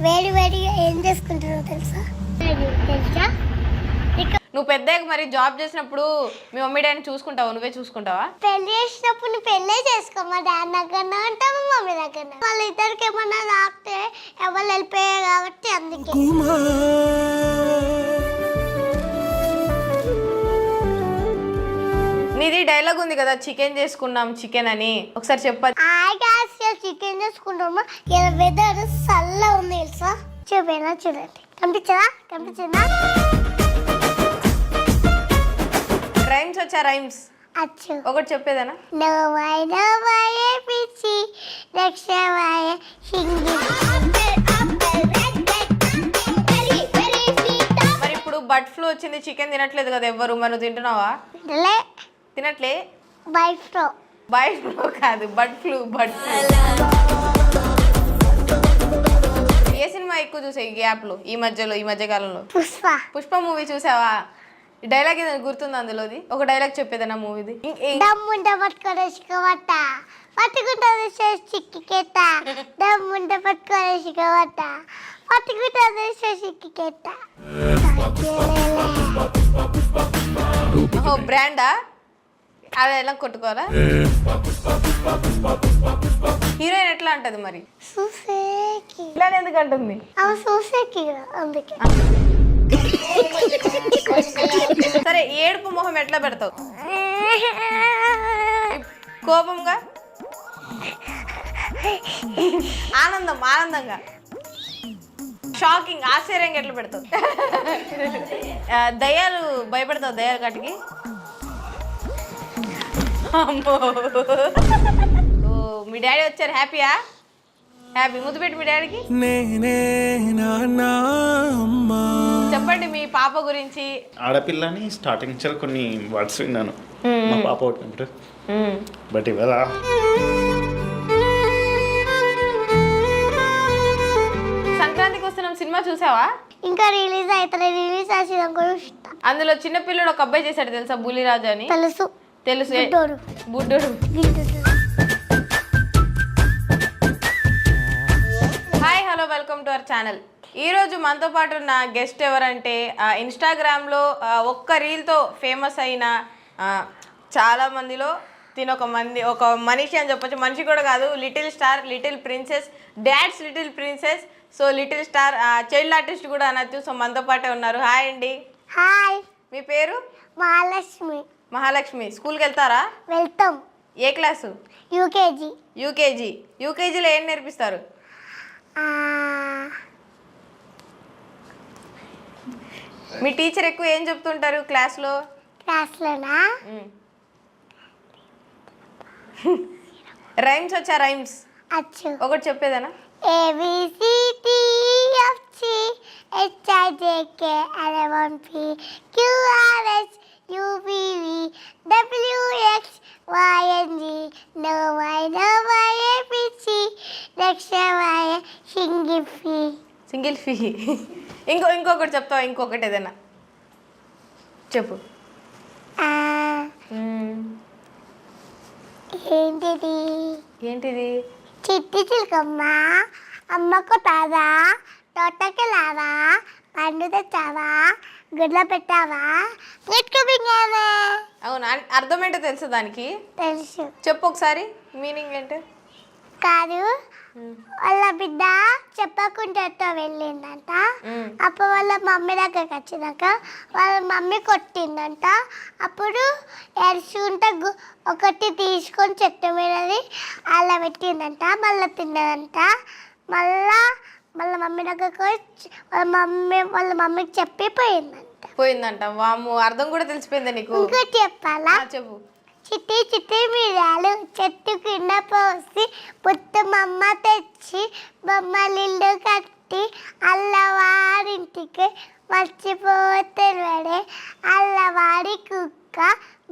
వేడి వేడిగా ఏం చేసుకుంటారో తెలుసా? నువ్వు పెద్దగా మరి జాబ్ చేసినప్పుడు మీ మమ్మీ డాడీని చూసుకుంటావా? నువ్వే చూసుకుంటావా? పెళ్లి చేసినప్పుడు నువ్వు పెళ్ళే చేసుకో. మా డాడీ దగ్గర ఉంటా, మా మమ్మీ దగ్గర. వాళ్ళిద్దరికి ఏమన్నా తాకితే ఎవరు వెళ్ళిపోయారు కాబట్టి అందుకే. నీది డైలాగ్ ఉంది కదా, చికెన్ చేసుకున్నాం చికెన్ అని, ఒకసారి చెప్పాలి. చికెన్ చేసుకుంటామా? ఇలా వెదర్ చల్లగా ఉంది తెలుసా? చూపేనా చూడండి, కనిపించదా? రైమ్స్ వచ్చా? రైమ్స్ అచ్చు ఒకటి చెప్పేదేనా? నోవాయే పిచ్చి లక్షవాయ సింగి. మరి ఇప్పుడు బర్డ్ ఫ్లూ వచ్చింది, చికెన్ తినట్లేదు కదా ఎవ్వరు, మరి నువ్వు తింటున్నావా? తినట్లే. బర్డ్ ఫ్లూ కాదు, బర్డ్ ఫ్లూ. ఏ సినిమా ఎక్కువ చూసావు ఈ గ్యాప్లో, ఈ మధ్య కాలంలో? పుష్ప మూవీ చూసావా? డైలాగ్ ఏదైనా గుర్తుంది అందులోది? ఒక డైలాగ్ చెప్పేదన్నా మూవీది. దమ్ముంట పట్టుకోరేసుకోవట పట్టుకుంటుంది చిక్కికెట్ట. దమ్ముంట పట్టుకోరేసుకోవట పట్టుకుంటుంది చిక్కికెట్ట. ఓహో, బ్రాండా? అలా ఎలా కొట్టుకోవాలా? హీరోయిన్ ఎట్లా అంటది మరి? చూసేకి ఇలా ఎందుకు అంటుంది? అవి చూసేకి అందుకే. సరే, ఏడుపు మొహం ఎట్లా పెడతావు? కోపంగా, ఆనందంగా, షాకింగ్, ఆశ్చర్యంగా ఎట్లా పెడతావు? దయ్యాలు భయపడతావు? దయ్యాలు కాటికి? అమ్మో, మీ డాడీ వచ్చారు, హ్యాపీయా? హ్యాపీ. ముద్దు పెట్టి మీ డాడీకి చెప్పండి మీ పాప గురించి. ఆడపిల్లని స్టార్టింగ్ నుంచి కొన్ని వర్డ్స్ విన్నాను మా పాప ఒకటి, బట్ ఇవాళ సంక్రాంతికి వస్తున్నాం సినిమా చూసావా? ఇంకా రిలీజ్ అవుతుంది. అందులో చిన్నపిల్లడు ఒక అబ్బాయి చేశాడు తెలుసా, బులిరాజు అని. తెలుసు. బుడ్డోడు. Hi, hello, welcome to our channel. ఈరోజు మనతో పాటు ఉన్న గెస్ట్ ఎవరంటే, ఇన్స్టాగ్రామ్లో ఒక్క రీల్తో ఫేమస్ అయిన చాలా మందిలో ఒక మనిషి అని చెప్పొచ్చు. మనిషి కూడా కాదు, little star, little princess, dad's little princess. So little star, child artist కూడా అనొచ్చు. సో మనతో పాటే ఉన్నారు. హాయ్ అండి. హాయ్. మీ పేరు? మహాలక్ష్మి. స్కూల్కి వెళ్తారా? వెళ్తాం. ఏ క్లాసు? యూకేజీలో ఏం నేర్పిస్తారు? మీ టీచర్ ఎక్కువ ఏం చెప్తుంటారు క్లాస్లోనా? రైమ్స్ వచ్చా? రైమ్స్ ఒకటి చెప్పేదేనా? Single fee. ఇంకొకటి చెప్తావా? ఇంకొకటి ఏదైనా చెప్పు. ఏంటిది? చిట్టి చిలకమ్మ అమ్మకు తాదా, తోటకి లావా, పండు తెచ్చావా, గుడ్ల పెట్టావా, నెట్టుకుపోయావా. అవునా? అర్థం ఏంటో తెలుసు దానికి? తెలుసు. చెప్పు ఒకసారి, మీనింగ్ ఏంటో. కాదు, వాళ్ళ బిడ్డ చెప్పకుండా వెళ్ళిందంట. అప్పుడు వాళ్ళ మమ్మీ దగ్గరికి వచ్చినాక వాళ్ళ మమ్మీ కొట్టిందంట. అప్పుడు ఎరుచుకుంటే ఒకటి తీసుకొని చెట్టు మీదది అలా పెట్టిందంట. మళ్ళీ తిన్నదంట. మళ్ళా మమ్మీ దగ్గరికి వాళ్ళ మమ్మీకి చెప్పి పోయిందంట. వాము, అర్థం కూడా తెలిసిపోయిందా నీకు? ఇంకోటి చెప్పాలా? చెప్పు. చిట్టి చిట్టి మిరియాలు చెట్టు కింద పోసి పుట్టమమ్మ తెచ్చి బొమ్మలిల్లు కట్టి అల్లవారింటికి మర్చిపోతే అల్లవాడి కుక్క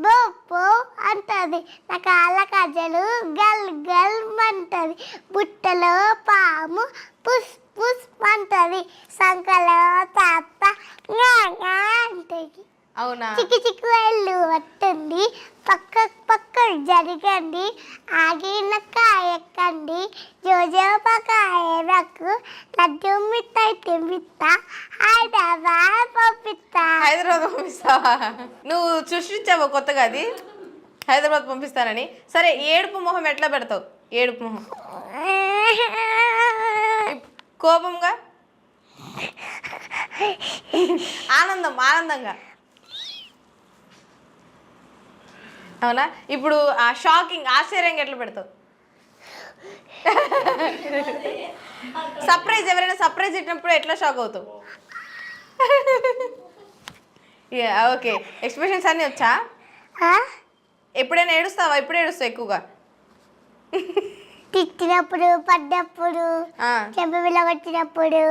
బొప్పు అంటది. నా కాళ్ళ కజలు గల్ గల్ అంటది. బుట్టలో పాము పుస్ పుస్ అంటది. సంకలో తాత అంటది. అవునా? చిక్కు చిక్కు వెళ్ళు పట్టండి, పక్క జరగండి, ఆగిన కాయ ఎక్కండి, జోజోపకాయ రక్కు నీకు లడ్డు మిఠాయి తినిపిస్తా హైదరాబాద్ పంపిస్తా. హైదరాబాద్ పంపిస్తావా? నువ్వు సృష్టించావా కొత్తగా అది హైదరాబాద్ పంపిస్తానని? సరే ఏడుపు మొహం ఎట్లా పెడతావు? ఏడుపు మొహం కోపంగా, ఆనందంగా అవునా? ఇప్పుడు ఆ షాకింగ్ ఆశ్చర్యంగా ఎట్లా పెడతావు? సర్ప్రైజ్, ఎవరైనా సర్ప్రైజ్ ఇచ్చినప్పుడు ఎట్లా షాక్ అవుతావు? ఓకే, ఎక్స్ప్రెషన్స్ అన్నీ వచ్చా? ఎప్పుడైనా ఏడుస్తావా? ఎప్పుడు ఏడుస్తావు ఎక్కువగా? తిట్టినప్పుడు, పడ్డప్పుడు, చెంప విలగొట్టినప్పుడు,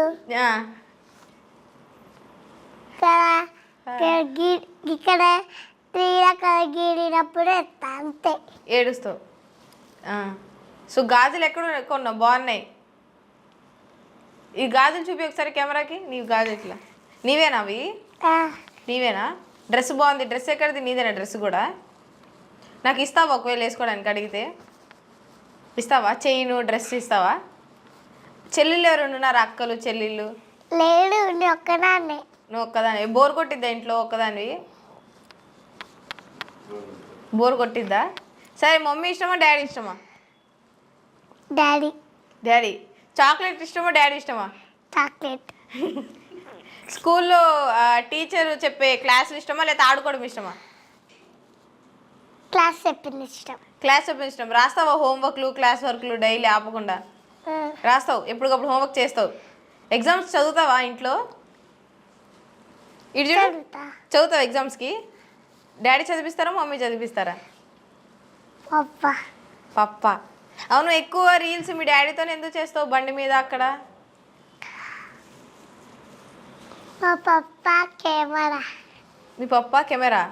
ఇక్కడ గీడినప్పుడు ఎత్తా అంతే ఏడుస్తావు. సో గాజులు ఎక్కడ కొన్నావు? బాగున్నాయి. ఈ గాజులు చూపి ఒకసారి కెమెరాకి. నీవు గాజులు ఇట్లా నీవేనా అవి? నీవేనా? డ్రెస్ బాగుంది. డ్రెస్ ఎక్కడిది? నీదేనా డ్రెస్ కూడా? నాకు ఇస్తావా ఒకవేళ వేసుకోవడానికి అడిగితే? ఇస్తావా? చైను డ్రెస్ ఇస్తావా? చెల్లెళ్ళు ఎవరు ఉన్నారు? అక్కలు చెల్లెళ్ళు? లేడు, ఒక్కదాన్నే. నువ్వు ఒక్కదాని? బోర్ కొట్టిద్దా ఇంట్లో ఒక్కదానివి? బోర్ కొట్టిద్దా? సరే, మమ్మీ ఇష్టమా డాడీ ఇష్టమా? డాడీ. డాడీ. చాక్లెట్ ఇష్టమా డాడీ ఇష్టమా? చాక్లెట్. స్కూల్లో టీచర్ చెప్పే క్లాసులు ఇష్టమా లేదా ఆడుకోవడం ఇష్టమా? క్లాస్ చెప్పింది ఇష్టం. క్లాస్ చెప్పిన ఇష్టం. రాస్తావా హోంవర్క్లు, క్లాస్ వర్క్లు డైలీ ఆపకుండా? రాస్తావు, ఎప్పటికప్పుడు హోంవర్క్ చేస్తావు. ఎగ్జామ్స్ చదువుతావా ఇంట్లో? ఇటు చదువుతావా ఎగ్జామ్స్కి? డాడీ చదివిస్తారా మమ్మీ చదివిస్తారా? పప్ప. అవును, ఎక్కువ రీల్స్ మీ డాడీతో ఎందుకు చేస్తావు బండి మీద అక్కడ? మా పప్ప కెమెరా. మీ పప్ప కెమెరా.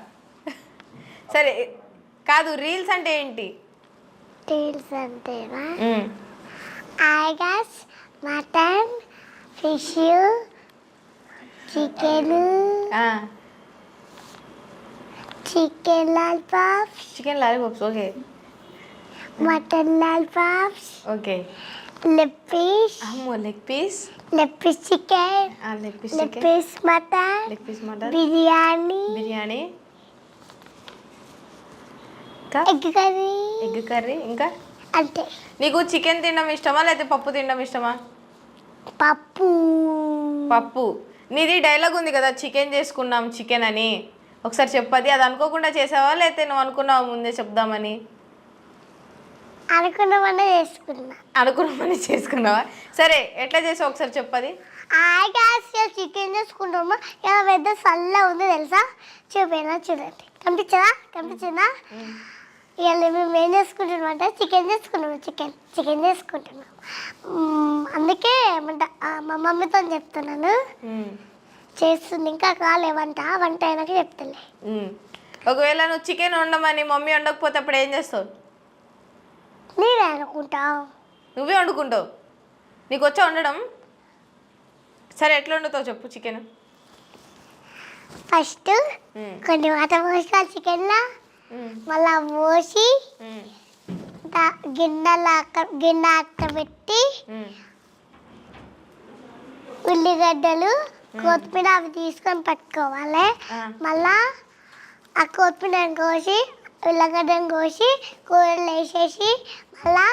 సరే కాదు, రీల్స్ అంటే ఏంటి? రీల్స్ అంటేనా ఐగస్ mutton, fish, chicken, chicken lollipops. Chicken lollipops, okay. Mutton lollipops, okay. Leg piece. అమ్మో, leg piece. Leg piece chicken. Leg piece leg piece mutton. Leg piece mutton. Biryani. Egg curry. Egg curry. ఇంకా అంతే. నీకు chicken తినడం ఇష్టమా లేకపోతే పప్పు తినడం ఇష్టమా? పప్పు. నీది డైలాగ్ ఉంది కదా, చికెన్ చేసుకున్నాం చికెన్ అని. ఒకసారి చెప్పది. అది అనుకోకుండా చేసావా లేకపోతే నువ్వు అనుకున్నావా ముందే చెప్దామని? అనుకున్నామని చేసుకున్నావా? సరే, ఎట్లా చేసావు ఒకసారి చెప్పది. చికెన్ చేసుకుంటామా? ఇలా పెద్ద సల్ల ఉంది తెలుసా? చూపేనా? చూడండి, కనిపించిందా? ఇవాళ మేము ఏం చేసుకుంటున్నాం అంటే చికెన్ చేసుకుంటున్నాం. అందుకే మా మమ్మీతో చెప్తున్నాను, చేస్తుంది. ఇంకా కాలే వంట అయినాక చెప్తాలే. ఒకవేళ నువ్వు చికెన్ వండమని మమ్మీ వండకపోతే అప్పుడు ఏం చేస్తావు? నేనే అనుకుంటావు. నువ్వే వండుకుంటావు? నీకు వచ్చా వండడం? సరే, ఎట్లా వండుతావు చెప్పు చికెన్. ఫస్ట్ కొన్ని వాటర్ పోసుకోవాలి చికెన్లో, మళ్ళా పోసి గిన్నె అట్టబెట్టి ఉల్లిగడ్డలు, కొత్తిమీర అవి తీసుకొని పెట్టుకోవాలి. మళ్ళా ఆ కొత్తిమీరని కోసి, ఉల్లగడ్డను కోసి, కూరలు వేసేసి మళ్ళా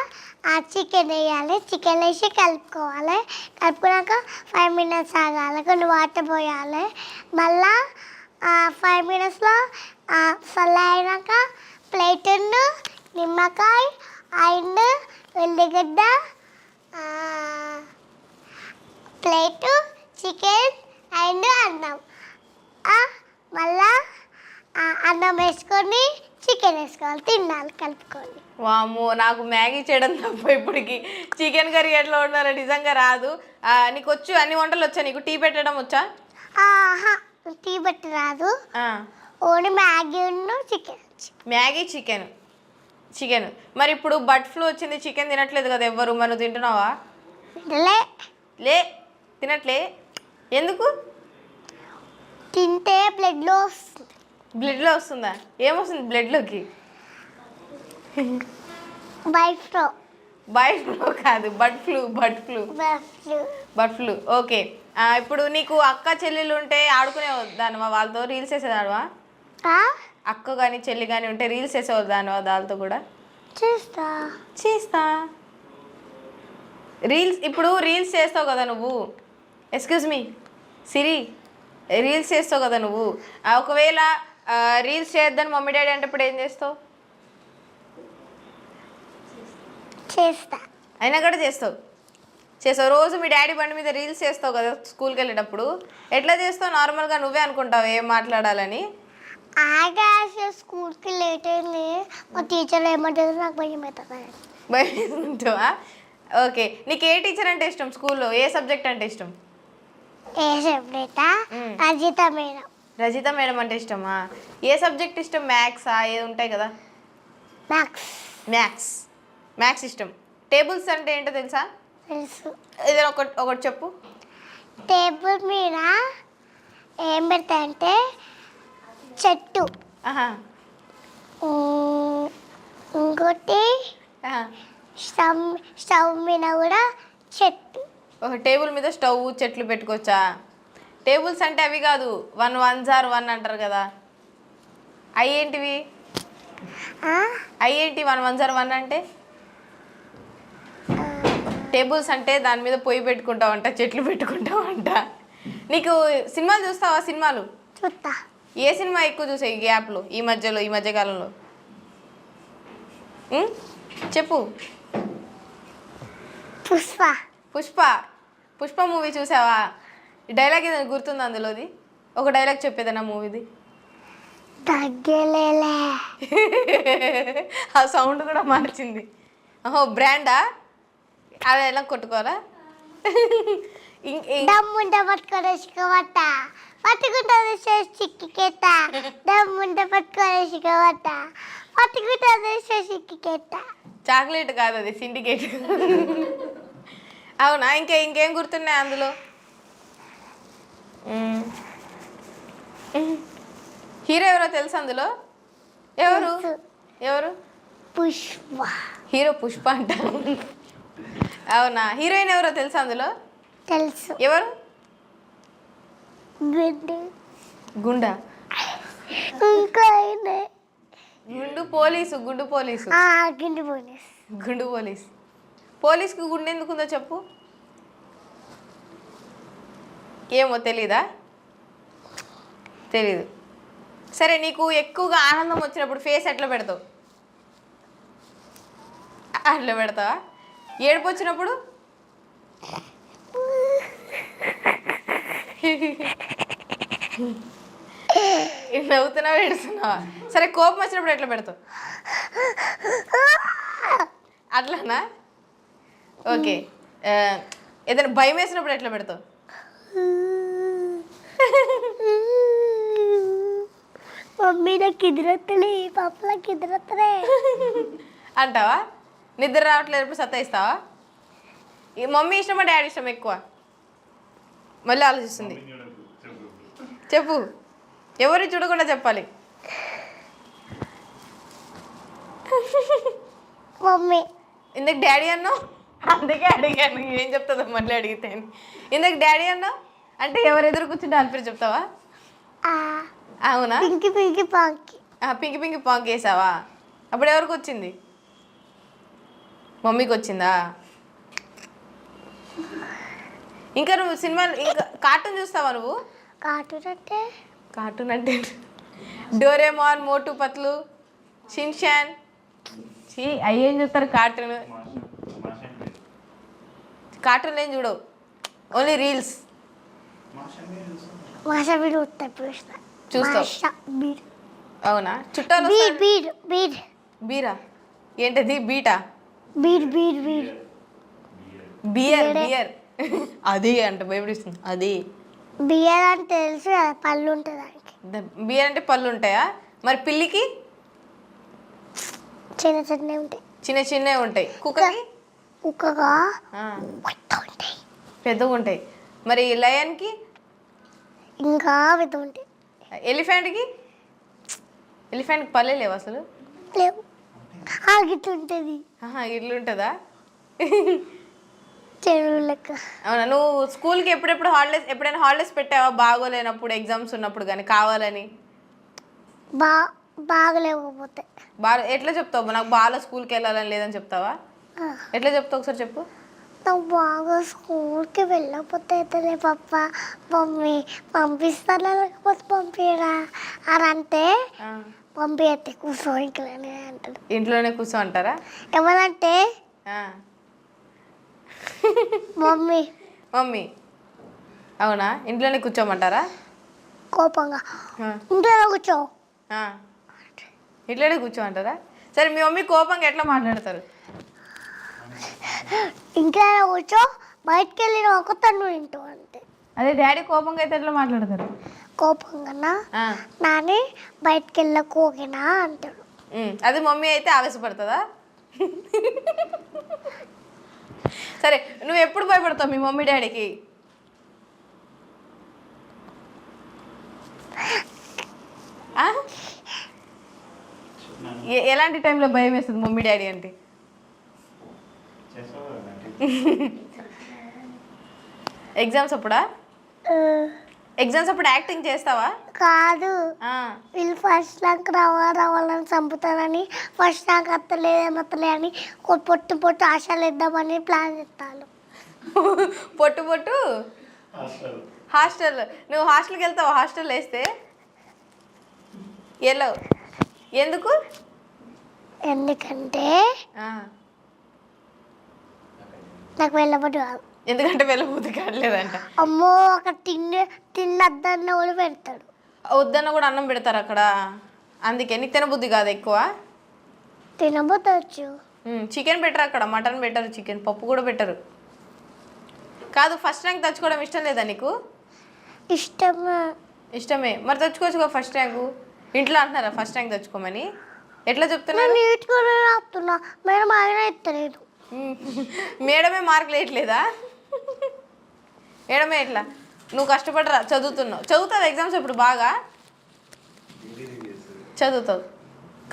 ఆ చికెన్ వేయాలి. చికెన్ వేసి కలుపుకోవాలి. కలుపుకున్నాక 5 minutes ఆగాలి. కొన్ని వాటర్ పోయాలి. మళ్ళా 5 minutesలో చల్ల అయినాక ప్లేట్, నిమ్మకాయ అండ్ ఉల్లిగడ్డ, ప్లేటు, చికెన్ అండ్ అన్నం. మళ్ళా అన్నం వేసుకొని చికెన్ వేసుకోవాలి, తినాలి కలుపుకొని. వామ్మో, నాకు మ్యాగీ చేయడం తప్ప ఇప్పటికి చికెన్ కర్రీ ఎట్లా వండాలో నిజంగా రాదు. నీకు వచ్చు? అన్ని వంటలు వచ్చా నీకు? టీ పెట్టడం వచ్చా? టీ పెట్టి రాదు. Only Maggi chicken. Maggi chicken. మరి ఇప్పుడు బర్డ్ ఫ్లూ వచ్చింది, చికెన్ తినట్లేదు కదా ఎవ్వరు. మరి నువ్వు తింటున్నావా? తినట్లే. ఎందుకు? తింటే బ్లడ్లో వస్తుందా? ఏమొస్తుంది బ్లడ్లోకి? వైట్ బర్డ్ ఫ్లూ కాదు, bird flu. Bus bird flu. Okay. ఇప్పుడు నీకు అక్క చెల్లెలు ఉంటే ఆడుకునే దానివా వాళ్ళతో, రీల్స్ వేసేదానివా? అక్క కానీ చెల్లి కానీ ఉంటే రీల్స్ వేసేదానివా వాళ్ళతో కూడా? చేస్తా. రీల్స్ ఇప్పుడు రీల్స్ చేస్తావు కదా నువ్వు, ఎక్స్క్యూజ్ మీ సిరి, రీల్స్ చేస్తావు కదా నువ్వు. ఒకవేళ రీల్స్ చేయొద్దని మమ్మీ డాడీ అంటే ఇప్పుడు ఏం చేస్తావు? చేస్తా. అయినా కూడా చేస్తావు. రోజు మీ డాడీ బండి మీద రీల్స్ చేస్తావు కదా స్కూల్కి వెళ్ళేటప్పుడు. ఎట్లా చేస్తావు? నార్మల్గా నువ్వే అనుకుంటావు ఏం మాట్లాడాలని. స్కూల్కి లేట్ అయింది, మా టీచర్ ఏమంటారు నాకు భయం అవుతుంది. భయం ఉంటావా? ఓకే. నీకు ఏ టీచర్ అంటే ఇష్టం స్కూల్లో? ఏ సబ్జెక్ట్ అంటే ఇష్టం? ఏ subject? Rajitha madam. Rajitha madam అంటే ఇష్టమా? ఏ సబ్జెక్ట్ ఇష్టం? మ్యాథ్సా? ఏది ఉంటాయి కదా. మ్యాథ్స్ ఇష్టం. టేబుల్స్ అంటే ఏంటో తెలుసా? తెలుసు. ఏదైనా ఒకటి చెప్పు. టేబుల్ మీద ఏం పెడతాయంటే చెట్టు, ఇంకోటి స్టవ్ మీద కూడా చెట్టు. ఒక టేబుల్ మీద స్టవ్ చెట్లు పెట్టుకోవచ్చా? టేబుల్స్ అంటే అవి కాదు, 1 1 1 అంటారు కదా, అయ్యేంటివి? అయ్యేంటి 1 1 1 అంటే? టేబుల్స్ అంటే దాని మీద పొయ్యి పెట్టుకుంటావంట, చెట్లు పెట్టుకుంటావంట. నీకు సినిమాలు చూస్తావా? సినిమాలు చూస్తా. ఏ సినిమా ఎక్కువ చూసావు ఈ గ్యాప్లో, ఈ మధ్యకాలంలో? చెప్పు. పుష్ప మూవీ చూసావా? డైలాగ్ ఏదైనా గుర్తుంది అందులోది? ఒక డైలాగ్ చెప్పేదన్నా మూవీది. తగ్గలేలే. ఆ సౌండ్ కూడా మార్చింది. బ్రాండా? అది ఎలా కొట్టుకోవాలా? దమ్ముంటే పట్టుకోరేసుకోవట, పట్టుకుంటుంది చిక్కికెట్ట. దమ్ముంటే పట్టుకోరేసుకోవట, పట్టుకుంటుంది చిక్కికెట్ట. చాక్లెట్ కాదు అది, సిండికేట్. అవునా? ఇంకేం గుర్తున్నాయి అందులో? హీరో ఎవరో తెలుసు అందులో? ఎవరు? పుష్ప. హీరో పుష్ప అంట. అవునా? హీరోయిన్ ఎవరో తెలుసా అందులో? తెలుసు. ఎవరు? గుండా. గుండు పోలీసు. పోలీస్కి గుండె ఎందుకుందో చెప్పు. ఏమో తెలీదా? తెలీదు. సరే, నీకు ఎక్కువగా ఆనందం వచ్చినప్పుడు ఫేస్ ఎట్లా పెడతావు? అట్లా పెడతావా? ఏడుపు వచ్చినప్పుడు? నవ్వుతున్నావా, ఏడుస్తున్నావా? సరే, కోపం వచ్చినప్పుడు ఎట్లా పెడతావు? అట్లానా? ఓకే. ఏదైనా భయం వేసినప్పుడు ఎట్లా పెడతావు? మమ్మీ నాకు ఎదురొత్తలే, పాపలకు ఎదురొత్తలే అంటావా? నిద్ర రావట్లేదు ఎప్పుడు సత్తాయిస్తావా? మమ్మీ ఇష్టమా డాడీ ఇష్టం ఎక్కువ? మళ్ళీ ఆలోచిస్తుంది. చెప్పు. ఎవరు చూడకుండా చెప్పాలి. మమ్మీ. ఇందాక డాడీ అన్నావు, అందుకే అడిగాను ఏం చెప్తుందో మళ్ళీ అడిగితే. ఇందాక డాడీ అన్నావు అంటే ఎవరు ఎదురు కూర్చుంటే అని పేరు చెప్తావా? అవునా? పింకి పింకి పాంక్ వేసావా? అప్పుడు ఎవరికి వచ్చింది? మమ్మీకి వచ్చిందా? ఇంకా నువ్వు సినిమాలు, ఇంకా కార్టూన్ చూస్తావా నువ్వు? కార్టూన్ అంటే డోరేమాన్, మోటు పత్లు, షిన్షాన్. అయ్యేం చూస్తారు కార్టూన్ ఏం చూడవు, ఓన్లీ రీల్స్ చూస్తావు. అవునా? చుట్టాలు బీరా ఏంటది? బియర్ అది అంట భయపడిస్తుంది. అది బియర్ అంటే తెలుసు కదా, పళ్ళు ఉంటుంది దానికి. బియర్ అంటే పళ్ళు ఉంటాయా? మరి పిల్లికి చిన్న ఉంటాయి. కుక్కకి పెద్దగా ఉంటాయి. మరి లయన్కి ఇంకా పెద్ద ఉంటాయి. ఎలిఫెంట్కి పళ్ళే లేవు అసలు? లేవు. గిట్లుంటుంది. ఇల్లు ఉంటుందా? చెరువు లెక్క. అవునా, నువ్వు స్కూల్కి ఎప్పుడైనా హాలిడేస్ పెట్టావా బాగోలేనప్పుడు, ఎగ్జామ్స్ ఉన్నప్పుడు కానీ కావాలని? బా బాగలేకపోతే బాగా ఎట్లా చెప్తావు? నాకు బాగా స్కూల్కి వెళ్ళాలని లేదని చెప్తావా? ఎట్లా చెప్తావు ఒకసారి చెప్పు. నాకు బాగా స్కూల్కి వెళ్ళకపోతే అవుతుంది పప్ప మమ్మీ పంపిస్తారా లేకపోతే పంపిరా అని అంటే పంపిస్తే కూర్చో ఇంట్లోనే అంటాడు. ఇంట్లోనే కూర్చో అంటారా? ఏమనంటే మమ్మీ మమ్మీ అవునా, ఇంట్లోనే కూర్చోమంటారా కోపంగా? ఇంట్లోనే కూర్చో. ఇంట్లోనే కూర్చోమంటారా? సరే, మీ మమ్మీ కోపంగా ఎట్లా మాట్లాడతారు? ఇంట్లోనే కూర్చో, బయటకు వెళ్ళిన ఒక తను వింటూ అంతే. అదే డాడీ కోపంగా అయితే ఎట్లా మాట్లాడతారు? కోపంగా నాని బయటకు వెళ్ళకోగినా అంటాడు. అది మమ్మీ అయితే ఆవేశపడుతుందా? సరే, నువ్వు ఎప్పుడు భయపడతావు మీ మమ్మీ డాడీకి? ఎలాంటి టైంలో భయం వేస్తుంది మమ్మీ డాడీ అంటే? ఎగ్జామ్స్ అప్పుడా? ఎగ్జామ్స్ అప్పుడు యాక్టింగ్ చేస్తావా? కాదు, వీళ్ళు ఫస్ట్ నాకు రావాలని చంపుతానని, ఫస్ట్ నాకు అత్తలేదేమత్తలే అని పొట్టు ఆశలు ఇద్దామని ప్లాన్ చేస్తాను. పొట్టు హాస్టల్. నువ్వు హాస్టల్కి వెళ్తావా? హాస్టల్ వేస్తే వెళ్ళవు ఎందుకు? ఎందుకంటే నాకు వెళ్ళబడి కాదు. ఎందుకంటే వెళ్ళబుద్ధి కావట్లేదంట. అమ్మో, ఒక తిన్నద్దన్న కూడా పెడతాడు. వద్దన్న కూడా అన్నం పెడతారు అక్కడ, అందుకే నీకు తినబుద్ధి కాదు ఎక్కువ? తినబోతవచ్చు. చికెన్ పెట్టరు అక్కడ, మటన్ పెట్టరు, చికెన్ పప్పు కూడా పెట్టరు. కాదు, ఫస్ట్ ర్యాంక్ తెచ్చుకోవడం ఇష్టం లేదా నీకు? ఇష్టమే. మరి తెచ్చుకోవచ్చుగా ఫస్ట్ ర్యాంకు. ఇంట్లో అంటున్నారా ఫస్ట్ ర్యాంక్ తెచ్చుకోమని? ఎట్లా చెప్తున్నారు? మేడం ఆయన ఇస్తలేదు. మేడమే మార్కులు వేయట్లేదా? మేడమే ఎట్లా? నువ్వు కష్టపడరా, చదువుతావు ఎగ్జామ్స్ ఇప్పుడు బాగా చదువుతావు,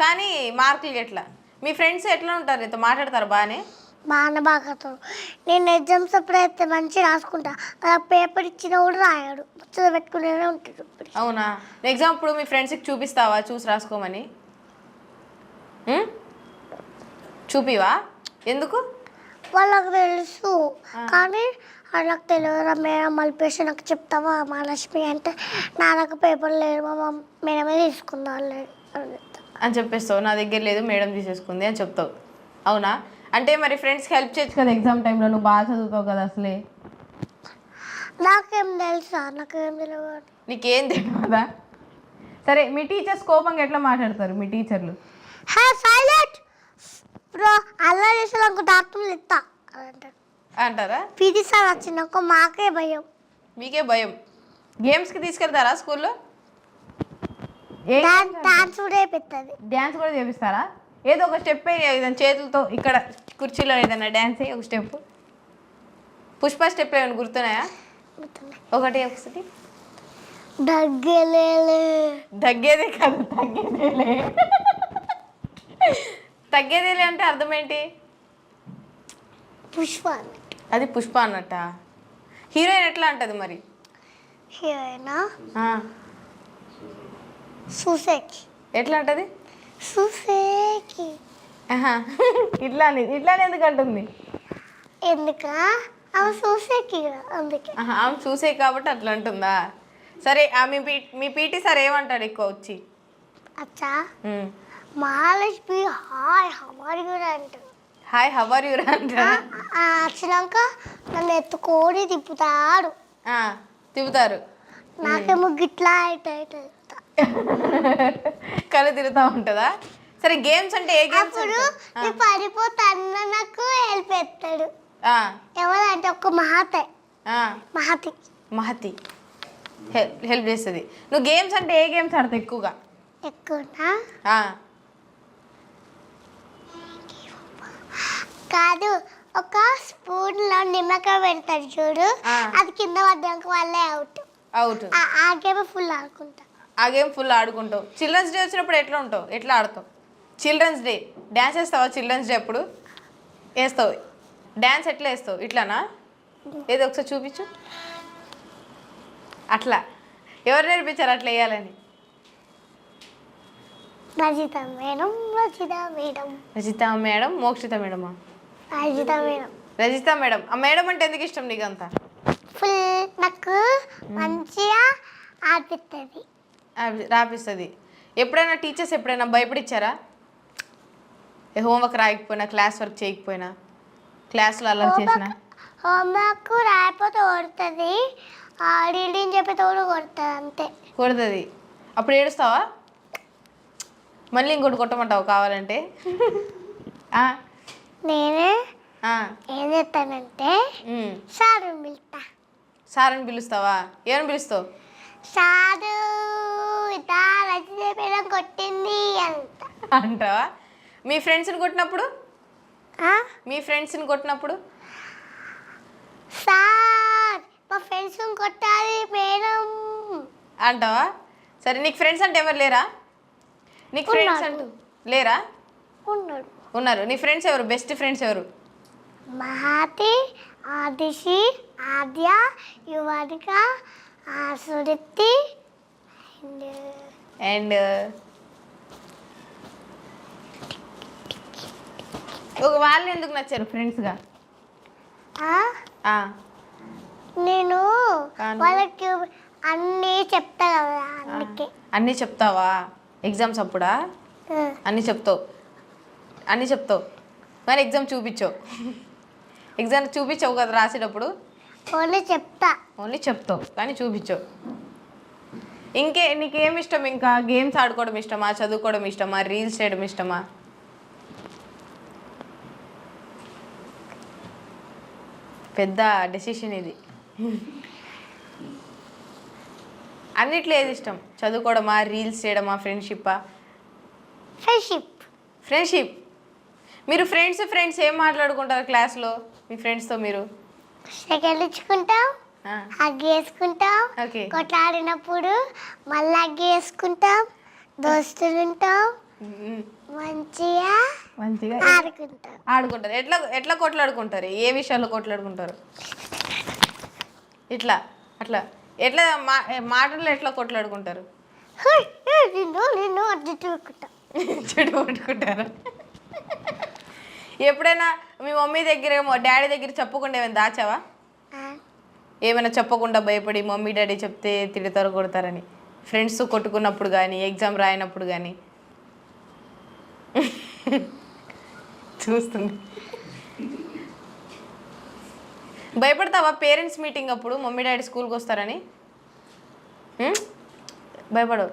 కానీ మార్కులు ఎట్లా? మీ ఫ్రెండ్స్ ఎట్లా ఉంటారు? నీతో మాట్లాడతారు బాగానే? బాగా నేను ఎగ్జామ్స్ అప్పుడైతే మంచిగా రాసుకుంటా, పేపర్ ఇచ్చినా కూడా రాయాడు, ముచ్చట పెట్టుకునే ఉంటాడు. అవునా? ఎగ్జామ్ ఇప్పుడు మీ ఫ్రెండ్స్కి చూపిస్తావా చూసి రాసుకోమని? చూపివా? ఎందుకు? వాళ్ళకి తెలుసు, కానీ వాళ్ళకి తెలియదు. మేడం మలిపేసి నాకు చెప్తావా మహాలక్ష్మి అంటే, నాకు పేపర్ లేదు మా మేడమే తీసుకుందా అని చెప్పేస్తావు. నా దగ్గర లేదు, మేడం తీసేసుకుంది అని చెప్తావు. అవునా? అంటే మరి ఫ్రెండ్స్కి హెల్ప్ చేయొచ్చు కదా ఎగ్జామ్ టైంలో, నువ్వు బాగా చదువుతావు కదా అసలే. నాకేం తెలుసా? నాకేం తెలియదు. నీకేం తెలియదా? సరే, మీ టీచర్స్ కోపంగా ఎట్లా మాట్లాడతారు మీ టీచర్లు? సైలెంట్ బ్రో, అలా చేసి నాకు డాక్టర్లు ఇస్తా అంటారా? పీటీ సార్ వచ్చినాక మాకే భయం. మీకే భయం? గేమ్స్కి తీసుకెళ్తారా స్కూల్లో? డాన్స్ కూడా చేపిస్తుంది. డ్యాన్స్ కూడా చేపిస్తారా? ఏదో ఒక స్టెప్ ఏదైనా చేతులతో ఇక్కడ కుర్చీలో ఏదైనా డ్యాన్స్ ఒక స్టెప్, పుష్ప స్టెప్ ఏమైనా గుర్తున్నాయా? ఒకటి దగ్గేదే కాదు, తగ్గేదేలే అంటే అర్థం ఏంటి? పుష్ప. అది పుష్ప అన్నట్ట. హీరోయిన్ ఎట్లా అంటది మరి? హీరోయినా సుసేకి. ఎట్లా అంటది? సుసేకి. ఇట్లానే ఎందుకు అంటుంది? ఎందుక ఆమె చూసేకి, అందుకే. ఆమె చూసే కాబట్టి అట్లా అంటుందా? సరే, మీ పీటీ సార్ ఏమంటాడు ఎక్కువ వచ్చి? అచ్చా, మహాలక్ష్మి హాయ్ హవర్ యూ అంటాడు. హాయ్ హవర్ యూ అంటాడు. వచ్చినాక నన్ను ఎత్తుకొని తిప్పుతారు. నాకేమో గిట్లా అయితే కళ్ళు తిరుగుతూ ఉంటుందా? సరే, గేమ్స్ అంటే ఏ గేమ్స్? అప్పుడు పడిపోతాను, నాకు హెల్ప్ చేస్తాడు. ఎవరంటే ఒక మహతి హెల్ప్ చేస్తుంది. నువ్వు గేమ్స్ అంటే ఏ గేమ్స్ ఆడతావు ఎక్కువగా? కాదు, ఒక స్పూన్ లో నిమ్మకాయ పెడతాడు చూడు, అది కింద పడ్డానికి వాళ్ళే అవుట్. ఆ గేమ్ ఫుల్ ఆడుకుంటా. ఆ గేమ్ ఫుల్ ఆడుకుంటావు. చిల్డ్రన్స్ డే వచ్చినప్పుడు ఎట్లా ఆడతావు? చిల్డ్రన్స్ డే డ్యాన్స్ వేస్తావా? చిల్డ్రన్స్ డే అప్పుడు వేస్తావు? డ్యాన్స్ ఎట్లా వేస్తావు ఇట్లానా? ఏదో ఒకసారి చూపించు. అట్లా ఎవరు నేర్పించారు అట్లా వేయాలని? రజిత మేడం. రజిత మేడం, మోక్షిత మేడమా? రజిత మేడం. రజిత మేడం. ఆ మేడం అంటే ఎందుకు ఇష్టం నీకు అంతా? ఫుల్ నాకు మంచిగా ఆడిపిస్తుంది. రాపిస్తుంది. ఎప్పుడైనా టీచర్స్ ఎప్పుడైనా భయపడిచ్చారా? హోంవర్క్ రాయకపోయినా, క్లాస్ వర్క్ చేయకపోయినా, క్లాస్లో అల్లరి చేసినా? హోంవర్క్ రాయకపోతే కొడుతుంది, రీడింగ్ చెప్పితే కూడా కొడుతుంది, అంతే. కొడుతుంది. అప్పుడు ఏడుస్తావా? మళ్ళీ ఇంకోటి కొట్టమంటావు కావాలంటే? నేనే ఏం చేస్తానంటే సారుని పిలుస్తా. సారని పిలుస్తావా? ఏమని పిలుస్తావు? సారు ఇట్లా రజిత మేడం కొట్టింది అంటావా? మీ ఫ్రెండ్స్ని కొట్టినప్పుడు? మీ ఫ్రెండ్స్ని కొట్టినప్పుడు? సార్ మా ఫ్రెండ్స్ని కొట్టాలి మేడం అంటావా? సరే, నీకు ఫ్రెండ్స్ అంటే ఎవరు లేరా? నీకు ఫ్రెండ్స్ అంటూ లేరా? ఉన్నాడు. ఉన్నారు. నీ ఫ్రెండ్స్ ఎవరు? బెస్ట్ ఫ్రెండ్స్ ఎవరు? మహాతి, ఆదిశి, ఆద్య, యువనిక, సురిత్తి అండ్ వాళ్ళు ఎందుకు నచ్చారు ఫ్రెండ్స్గా? నేను వాళ్ళకి అన్నీ చెప్తా కదా, అందుకే. అన్నీ చెప్తావా? ఎగ్జామ్స్ అప్పుడా? అన్నీ చెప్తావు కానీ ఎగ్జామ్ చూపించావు. ఎగ్జామ్ చూపించావు కదా రాసేటప్పుడు? ఓన్లీ చెప్తావు కానీ చూపించావు. నీకేమి ఇష్టం? ఇంకా గేమ్స్ ఆడుకోవడం ఇష్టమా, చదువుకోవడం ఇష్టమా, రీల్స్ చేయడం ఇష్టమా? పెద్ద డెసిషన్ ఇది. అన్నిట్లో ఏది ఇష్టం? చదువుకోవడమా, రీల్స్ చేయడమా, ఫ్రెండ్షిప్పా? ఫ్రెండ్షిప్. మీరు ఫ్రెండ్స్ ఏం మాట్లాడుకుంటారు క్లాస్లో మీ ఫ్రెండ్స్తో? మీరు సెకండ్ ఇచ్చుకుంటాం, హగ్ వేసుకుంటాం, కొట్లాడినప్పుడు మళ్ళీ హగ్ వేసుకుంటాం, దోస్తులు ఉంటాం, మంచిగా ఆడుకుంటారు. ఎట్లా కొట్లాడుకుంటారు? ఏ విషయాల్లో కొట్లాడుకుంటారు? అట్లా మాటల్లో ఎట్లా కొట్లాడుకుంటారు? చెడు పట్టుకుంటారు. ఎప్పుడైనా మీ మమ్మీ దగ్గర, డాడీ దగ్గర చెప్పకుండా ఏమైనా దాచావా? ఏమైనా చెప్పకుండా భయపడి మమ్మీ డాడీ చెప్తే తిడతారు, కొడతారని, ఫ్రెండ్స్ కొట్టుకున్నప్పుడు కానీ, ఎగ్జామ్ రాయినప్పుడు కానీ? చూస్తుంది. భయపడతావా పేరెంట్స్ మీటింగ్ అప్పుడు మమ్మీ డాడీ స్కూల్కి వస్తారని? భయపడవు?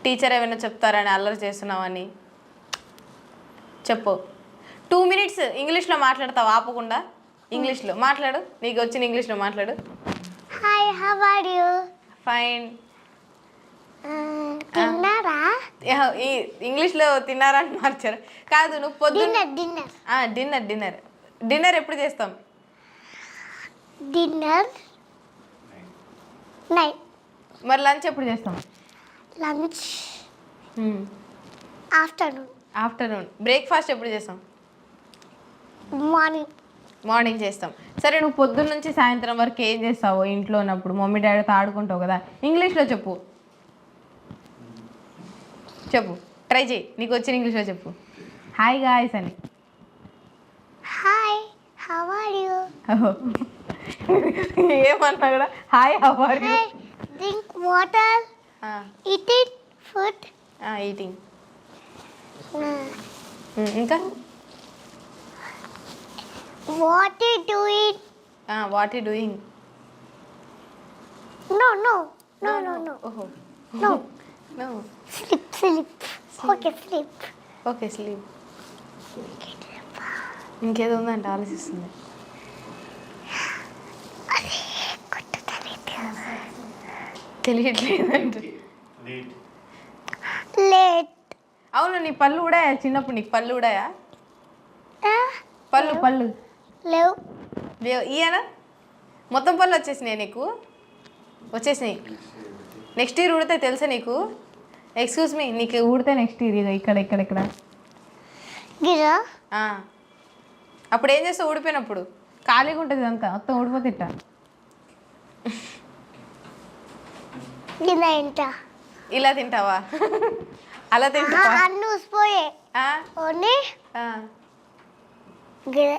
టీచర్ ఏమైనా చెప్తారని, అల్లరి చేస్తున్నావని? చెప్పు. 2 minutes ఇంగ్లీష్లో మాట్లాడతావు ఆపకుండా? ఇంగ్లీష్లో మాట్లాడు. నీకు వచ్చిన ఇంగ్లీష్లో మాట్లాడు. Hi, how are you? Fine. తిన్నారా? ఇంగ్లీష్లో తిన్నారా అని మార్చారు. కాదు, నువ్వు పొద్దున్న డిన్నర్ ఎప్పుడు చేస్తాం? Dinner night. మరి లంచ్ ఎప్పుడు చేస్తాం? Lunch afternoon. బ్రేక్ఫాస్ట్ ఎప్పుడు చేస్తాం? మార్నింగ్ చేస్తాం. సరే, నువ్వు పొద్దున్న నుంచి సాయంత్రం వరకు ఏం చేస్తావు ఇంట్లో ఉన్నప్పుడు? మమ్మీ డాడీతో ఆడుకుంటావు కదా, ఇంగ్లీష్లో చెప్పు. ట్రై చేయి. నీకు వచ్చిన ఇంగ్లీష్లో చెప్పు. హాయ్ గాయ్స్ అని. Hi, how are you? ఏమన్నా కూడా hi, how are you? Drink water, eating food. Eating. ఇంకా what you doing? What you doing? No. ఓహో, No. No. Sleep. Okay, sleep. ఇంకేదో ఉందంట, ఆలోచిస్తుంది. తెలియట్లేదంట. లేట్. అవును, నీ పళ్ళు ఊడాయా చిన్నప్పుడు? నీకు పళ్ళు ఊడాయా? పళ్ళు లేవు. ఇయనా మొత్తం పళ్ళు వచ్చేసినాయి నీకు? వచ్చేసినాయి. నెక్స్ట్ ఇయర్ ఊడితే తెలుసా నీకు? ఎక్స్క్యూజ్ మీ, నీకు ఊడితే నెక్స్ట్ ఇయర్ ఇక్కడ అప్పుడు ఏం చేస్తావు ఊడిపోయినప్పుడు? ఖాళీగా ఉంటుంది అంతా మొత్తం ఊడిపోతే ఇట్టా. ఇలా తింటా. ఇలా తింటావా? అలా తింటావా? అన్నీ ఊసిపోయే ఆ? ఓన్లీ ఆ. గిరే.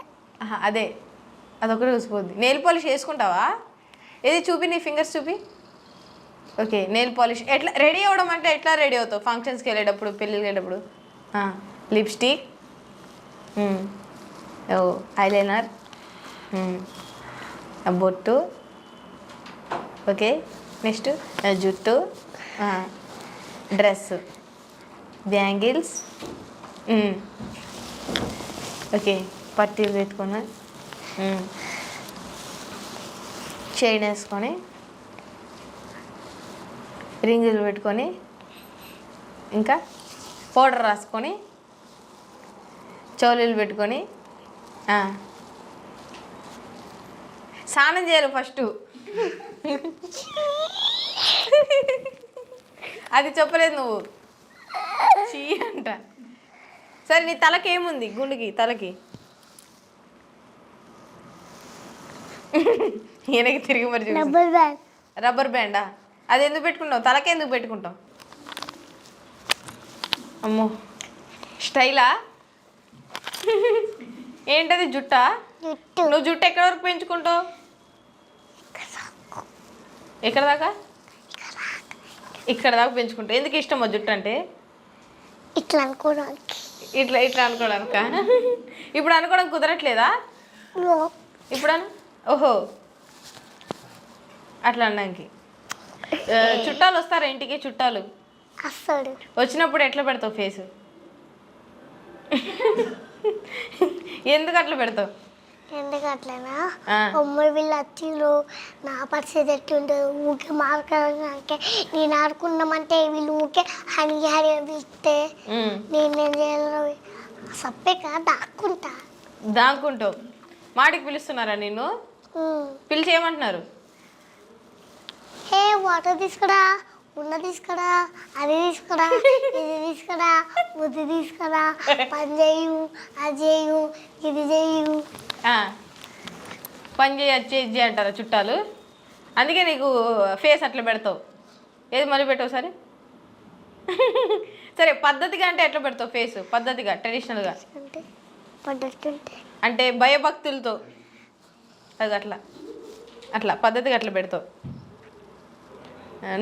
అదే అదొకటి చూసిపోద్ది. Nail polish వేసుకుంటావా? ఏది చూపి, నీ ఫింగర్స్ చూపి. ఓకే, నెయిల్ పాలిష్ ఎట్లా రెడీ అవ్వడం అంటే ఎట్లా రెడీ అవుతావు? ఫంక్షన్స్కి వెళ్ళేటప్పుడు, పెళ్ళికి వెళ్ళేటప్పుడు. లిప్స్టిక్, ఓ ఐలైనర్, బొట్టు, ఓకే, నెక్స్ట్ జుట్టు, డ్రెస్, బ్యాంగిల్స్, ఓకే, పట్టీలు పెట్టుకున్నా, చైన్ వేసుకొని, రింగులు పెట్టుకొని, ఇంకా పౌడర్ రాసుకొని, చౌలీలు పెట్టుకొని, స్నానం చేయాలి ఫస్ట్. అది చెప్పలేదు నువ్వు, చీ అంట. సరే, నీ తలకి ఏముంది? గుండుకి తలకి ఈయనకి తిరిగి మరి చూసి. Rubber band. రబ్బర్ బ్యాండా? అది ఎందుకు పెట్టుకుంటావు? తలకి ఎందుకు పెట్టుకుంటావు? అమ్మో, స్టైలా? ఏంటది, జుట్టా? జుట్టు నువ్వు జుట్టు ఎక్కడి వరకు పెంచుకుంటావు? ఎక్కడ దాకా? ఇక్కడ దాకా పెంచుకుంటావు. ఎందుకు ఇష్టమో జుట్టు అంటే? ఇట్లా అనుకోవడానికి. ఇట్లా ఇట్లా అనుకోవడానిక? ఇప్పుడు అనుకోవడం కుదరట్లేదా? ఇప్పుడు ఓహో, అట్లా అనడానికి. చుట్టాలు వస్తారా ఇంటికి? చుట్టాలు అస్సలు వచ్చినప్పుడు ఎట్లా పెడతావు ఫేసు? ఎందుకు అట్లా పెడతావు? ఎందుకట్లేనా అమ్మాయి వీళ్ళు వచ్చిండ్రు, నా పరిస్థితి ఎట్లుంటుంది? ఊకే మార్కెట్ నేను ఆడుకున్నామంటే వీళ్ళు ఊకే హని హని పిలిస్తే నేనేం చేయాలి? సప్పేక దాక్కుంటా. దాక్కుంటావు? మాటికి పిలుస్తున్నారా నిన్ను? పిలిచి ఏమంటున్నారు? హే వాటర్ తీసుకురా, ఉన్న తీసుకురా, అది తీసుకురా, ఇది తీసుకురా, బుద్ధి తీసుకురా, పని చేయు, అది చేయు, ఇది చేయు. పని చేయొచ్చి అంటారా చుట్టాలు? అందుకే నీకు ఫేస్ అట్లా పెడతావు. ఏది మళ్ళీ పెట్టావు సరే? సరే, పద్ధతిగా అంటే ఎట్లా పెడతావు ఫేస్? పద్ధతిగా, ట్రెడిషనల్గా అంటే పద్ధతి అంటే భయభక్తులతో, అది అట్లా అట్లా పద్ధతిగా అట్లా పెడతావు.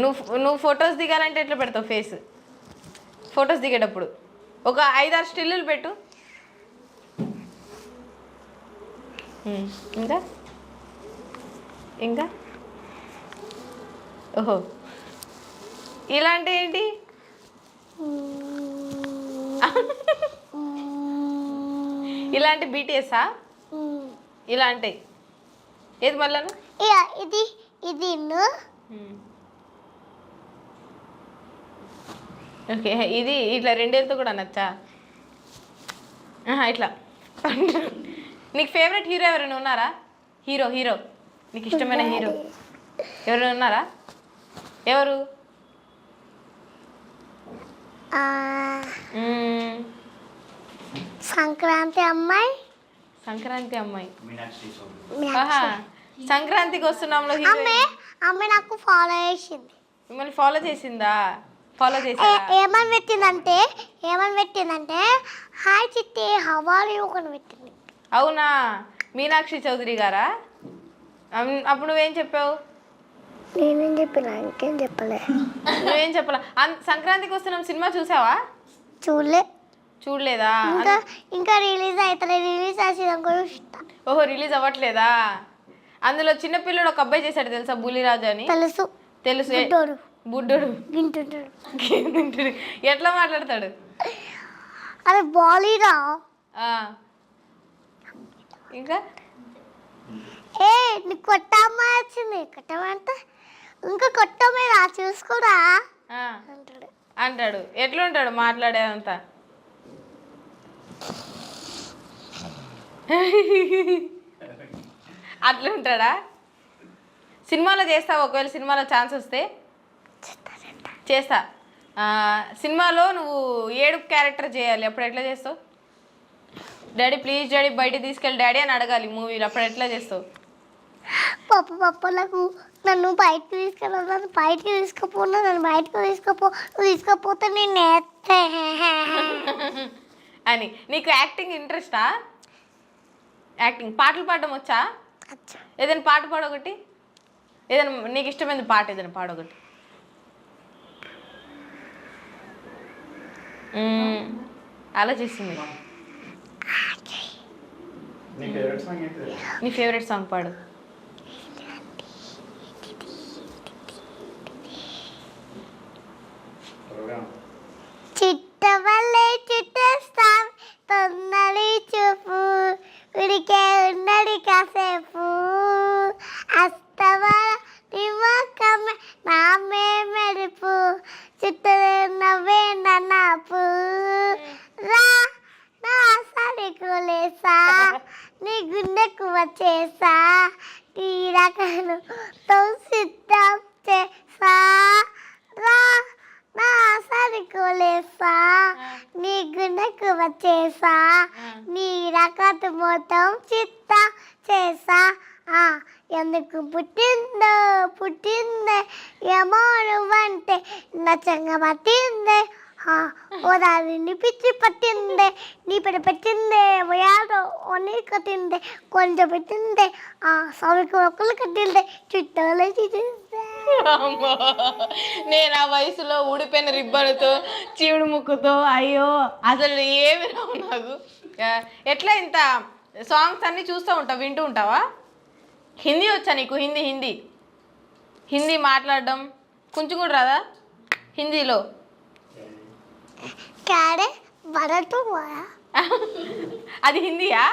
నువ్వు ఫొటోస్ దిగాలంటే ఎట్లా పెడతావు ఫేస్? ఫొటోస్ దిగేటప్పుడు ఒక 5-6 స్టిల్లులు పెట్టు. ఇంకా ఇంకా ఓహో, ఇలాంటి ఏంటి? ఇలాంటి బీటీఎస్సా? ఇలాంటి ఏది మళ్ళా? ఇది ఇది ఓకే, ఇది ఇట్లా 2 ఏళ్ళతో కూడా నచ్చా? ఇట్లా. నీకు ఫేవరెట్ హీరో ఎవరైనా ఉన్నారా? హీరో హీరో నీకు ఇష్టమైన హీరో ఎవరైనా ఉన్నారా? ఎవరు? సంక్రాంతి అమ్మాయి. సంక్రాంతి అమ్మాయి? సంక్రాంతికి వస్తున్నాంలో హీరో అమ్మాయి నాకు ఫాలో చేసింది. మిమ్మల్ని ఫాలో చేసిందా? ఫాలో చేసా? ఏమని పెట్టిందంటే హాయ్ చిట్టి హవాలు అని పెట్టింది. అవునా? మీనాక్షి చౌదరి గారా? అప్పుడు నువ్వేం చెప్పావు? నేనేం చెప్పినా, ఇంకేం చెప్పలే. నువ్వేం చెప్పాలా? సంక్రాంతికి వస్తున్నాం సినిమా చూసావా? చూడలేదా? ఇంకా రిలీజ్ అవుతుంది. రిలీజ్ చేసేదాం. ఓహో, రిలీజ్ అవ్వట్లేదా? అందులో చిన్నపిల్లడు ఒక అబ్బాయి చేశాడు తెలుసా, బుల్లిరాజు అని. తెలుసు. బుడ్డోడు ఎట్లా మాట్లాడతాడు? అదే బాలీరా. ఇంకా నీకు కొత్త అమ్మాయి వచ్చింది. కొట్టమంటే ఇంకా కొత్త అమ్మాయి రా చూసుకోరా అంటాడు. ఎట్లుంటాడు మాట్లాడేదంతా? అట్లుంటాడా? సినిమాలో చేస్తావా? ఒకవేళ సినిమాలో ఛాన్స్ వస్తే? చేస్తా. సినిమాలో నువ్వు ఏడుపు క్యారెక్టర్ చేయాలి, అప్పుడు ఎట్లా చేస్తావు? డాడీ ప్లీజ్ డాడీ బయట తీసుకెళ్ళి డాడీ అని అడగాలి మూవీలో. అప్పుడు ఎట్లా చేస్తావు? పప్పలకు నన్ను బయటకు తీసుకెళ్ళి నన్ను బయటకు తీసుకుపోను నన్ను బయటకు తీసుకుపో నువ్వు తీసుకపోతే నేను ఎత్తే అని. నీకు యాక్టింగ్ ఇంట్రెస్టా? యాక్టింగ్ పాటలు పాడడం వచ్చా? ఏదైనా పాట పాడొకటి, ఏదైనా నీకు ఇష్టమైన పాట ఏదైనా పాడొకటి. ఆలోచిస్తుంది. నీ ఫేవరెట్ సాంగ్ పాడు. చిట్టవల్లే చిట్టేస్తాం తొందరి చూపు ఉడికే ఉన్నది కాసేపు అస్తవా నిమ్మకమే నామే మెరుపు చిట్టలే నవ్వే నన్నాపు రా నా సరికులేసా నీ గుండెకు వచ్చేసా నీ రకను తో సిద్ధం చేసా రా నా సరికోలేసా నీ గుండెకు వచ్చేసా నీ రకత మొత్తం చిత్త చేసా ఎందుకు పుట్టిందే ఏమో నువ్వంటే నచ్చంగా పట్టిందే ఓదారిని పిచ్చి పట్టిందే నీ పెడ పెట్టిందే వయాలో ఓ నీ కట్టిందే కొంచెం పెట్టిందే సౌరికి ఒక్కలు కట్టిందే చుట్టాలే తీసిందే. నేను ఆ వయసులో ఊడిపోయిన రిబ్బన్తో చీవుడు ముక్కుతో అయ్యో అసలు ఏమి రావు నాకు. ఎట్లా ఇంత సాంగ్స్ అన్నీ చూస్తూ ఉంటావు, వింటూ ఉంటావా? హిందీ వచ్చా నీకు? హిందీ హిందీ మాట్లాడడం కొంచెం కూడా రాదా హిందీలో? అది హిందీయా?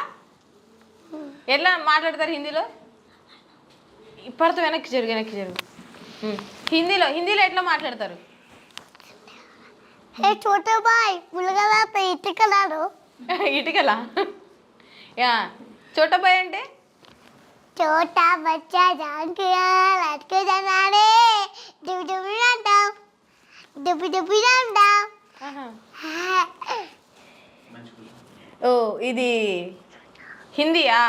ఎట్లా మాట్లాడతారు హిందీలో? ఇప్పటితో వెనక్కి జరుగు. హిందీలో ఎట్లా మాట్లాడతారు? छोटा भाई పులగలా ఇటుకలాడు ఇటుకలా? చోటా బాయ్ అంటే छोटा बच्चा जान के लटके जाना रे डुबी डुबी डांडाम डुबी डुबी डांडाम. ఓ ఇది హిందీయా?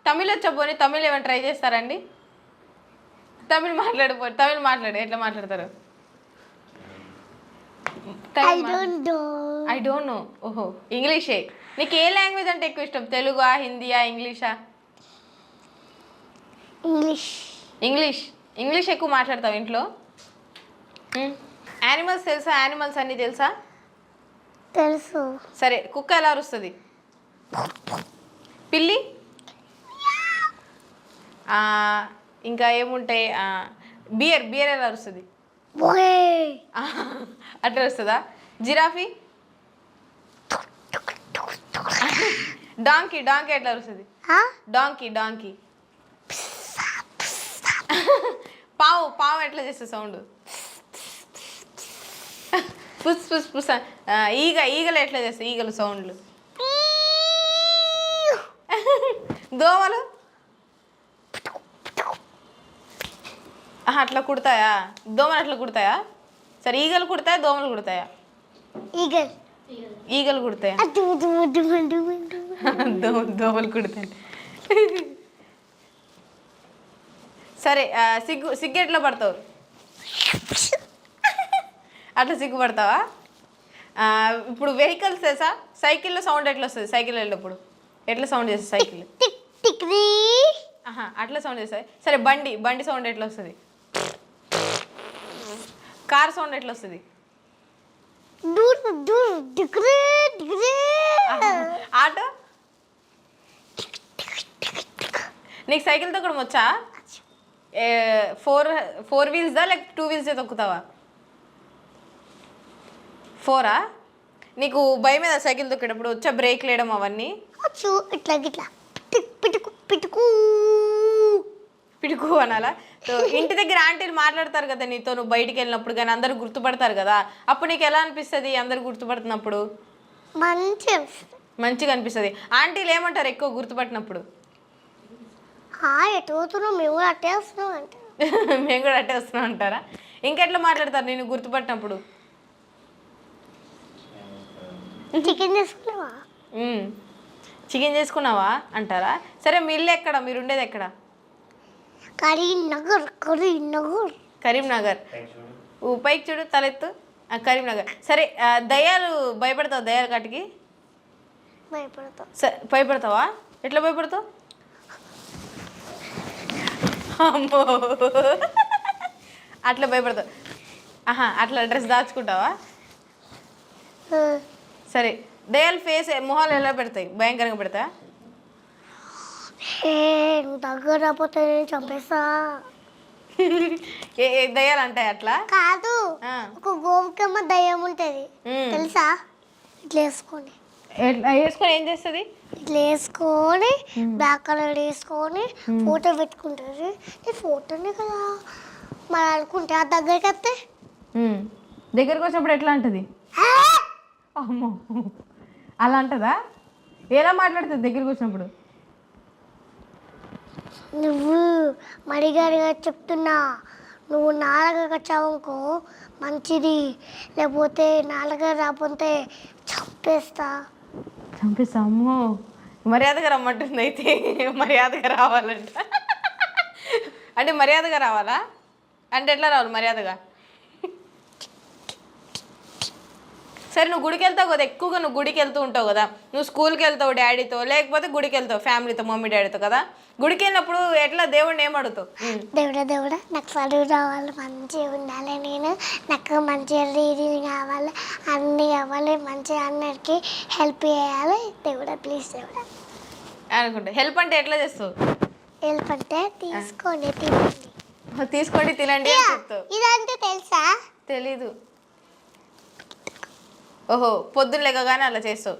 తమిళ్ వచ్చా? పోనీ తమిళ్ ఏమైనా ట్రై చేస్తారండి? తమిళ్ మాట్లాడు. ఎట్లా మాట్లాడతారు? I don't know. ఓహో ఇంగ్లీషే. నీకు ఏ లాంగ్వేజ్ అంటే ఎక్కువ ఇష్టం? తెలుగా, హిందీయా, ఇంగ్లీషా? ఇంగ్లీష్ ఎక్కువ మాట్లాడతావు ఇంట్లో? యానిమల్స్ తెలుసా? యానిమల్స్ అన్నీ తెలుసా? తెలుసు. సరే కుక్క ఎలా అరుస్తుంది? పిల్లి? ఇంకా ఏముంటాయి? బియర్ ఎలా అరుస్తుంది? అట్లా వస్తుందా? జిరాఫీ? డాంకీ ఎట్లా అరుస్తుంది? డాంకీ. పావు ఎట్లా చేస్తుంది సౌండ్? పుస్. ఈగలు ఎట్లా చేస్తాయి? ఈగలు సౌండ్లు. దోమలు అట్లా కుడతాయా? దోమలు అట్లా కుడతాయా? సరే ఈగలు కుడతాయా, దోమలు కుడతాయా? ఈగలు కుడతాయా? దోమలు కుడతాయి. సరే సిగ్గు ఎట్లా పడతావు? అట్లా సిగ్గుపడతావా? ఇప్పుడు వెహికల్స్ తెలుసా? సైకిల్లో సౌండ్ ఎట్లా వస్తుంది? సైకిల్ వెళ్ళినప్పుడు ఎట్లా సౌండ్ చేస్తుంది సైకిల్? అట్లా సౌండ్ చేస్తుంది. సరే బండి సౌండ్ ఎట్లా వస్తుంది? కార్ సౌండ్ ఎట్లా వస్తుంది? ఆటో? నీకు సైకిల్ తొక్కడం వచ్చా? ఫోర్ వీల్స్దా లేక 2 వీల్స్ తొక్కుతావా? 4ఆ? నీకు భయం మీద సైకిల్ తొక్కేటప్పుడు వచ్చా బ్రేక్ లేయడం అవన్నీ? ఇట్లా పిడుకు అనాలా? ఇంటి దగ్గర ఆంటీలు మాట్లాడతారు కదా నీతో, నువ్వు బయటికి వెళ్ళినప్పుడు కానీ అందరూ గుర్తుపడతారు కదా, అప్పుడు నీకు ఎలా అనిపిస్తుంది? అందరు గుర్తుపడుతున్నప్పుడు మంచిగా అనిపిస్తుంది. ఆంటీలు ఏమంటారు ఎక్కువ గుర్తుపట్టినప్పుడు? మేము కూడా అట్టే వస్తున్నాం అంటారా? ఇంకెట్లా మాట్లాడతారు నేను గుర్తుపట్టినప్పుడు? చికెన్ చేసుకున్నావా? చికెన్ చేసుకున్నావా అంటారా? సరే మీ ఇల్లు ఎక్కడ, మీరు ఉండేది ఎక్కడ? కరీంనగర్. కరీంనగర్. పైకి చూడు, తలెత్తు. కరీంనగర్. సరే దయ్యాలు భయపడతావు? దయ్యాలు కాటికి భయపడతావా? ఎట్లా భయపడతావు? అమ్మో, అట్లా భయపడతావు. అట్లా డ్రెస్ దాచుకుంటావా? సరే దయ్యాలు ఫేస్ మొహాలు ఎలా పెడతాయి? భయంకరంగా పెడతా? నువ్వు దగ్గర రాకపోతే చంపేస్తా. ఏ దయ్యాలు అంటాయి అట్లా? కాదు, ఒక గోవుకమ్మ దయ్యం ఉంటది తెలుసా? ఇట్లా వేసుకొని ఏం చేస్తుంది? ఇట్లా వేసుకొని బ్లాక్ కలర్ వేసుకొని ఫోటో పెట్టుకుంటారు. ఈ ఫోటోనే కదా మరి అనుకుంటే ఆ దగ్గరికి వస్తే దగ్గరికి వచ్చినప్పుడు ఎట్లా అంటది? అమ్మో, అలా అంటదా? ఎలా మాట్లాడుతుంది దగ్గరికి వచ్చినప్పుడు? నువ్వు మడిగారిగా చెప్తున్నా, నువ్వు నాలుగ వచ్చావనుకో మంచిది, లేకపోతే నాలుగ రాకపోతే చంపేస్తా. అమ్మో, మర్యాదగా రమ్మంటుంది. అయితే మర్యాదగా రావాలంట. అంటే మర్యాదగా రావాలా? అంటే ఎట్లా రావాలి మర్యాదగా? సరే నువ్వు గుడికి వెళ్తావు కదా, ఎక్కువగా నువ్వు గుడికి వెళ్తూ ఉంటావు కదా, నువ్వు స్కూల్కి వెళ్తావు డాడీతో, లేకపోతే గుడికి వెళ్తావు ఫ్యామిలీతో, మమ్మీ డాడీతో కదా. గుడికి వెళ్ళినప్పుడు ఎట్లా దేవుడిని ఏం అడుగుతావు? దేవుడా నాకు చదువు రావాలి, మంచిగా ఉండాలి, నాకు మంచిగా రీడింగ్ కావాలి, అన్నీ కావాలి, మంచిగా అందరికి హెల్ప్ చేయాలి, దేవుడా ప్లీజ్ దేవుడా అనుకుంటా. హెల్ప్ అంటే ఎట్లా చేస్తావు? హెల్ప్ అంటే తీసుకోండి తినండి. తీసుకోండి తినండి అని చెప్తావు. ఇదంటే తెలుసా? తెలీదు. ఓహో, పొద్దున్న లేకగానే అలా చేస్తావు?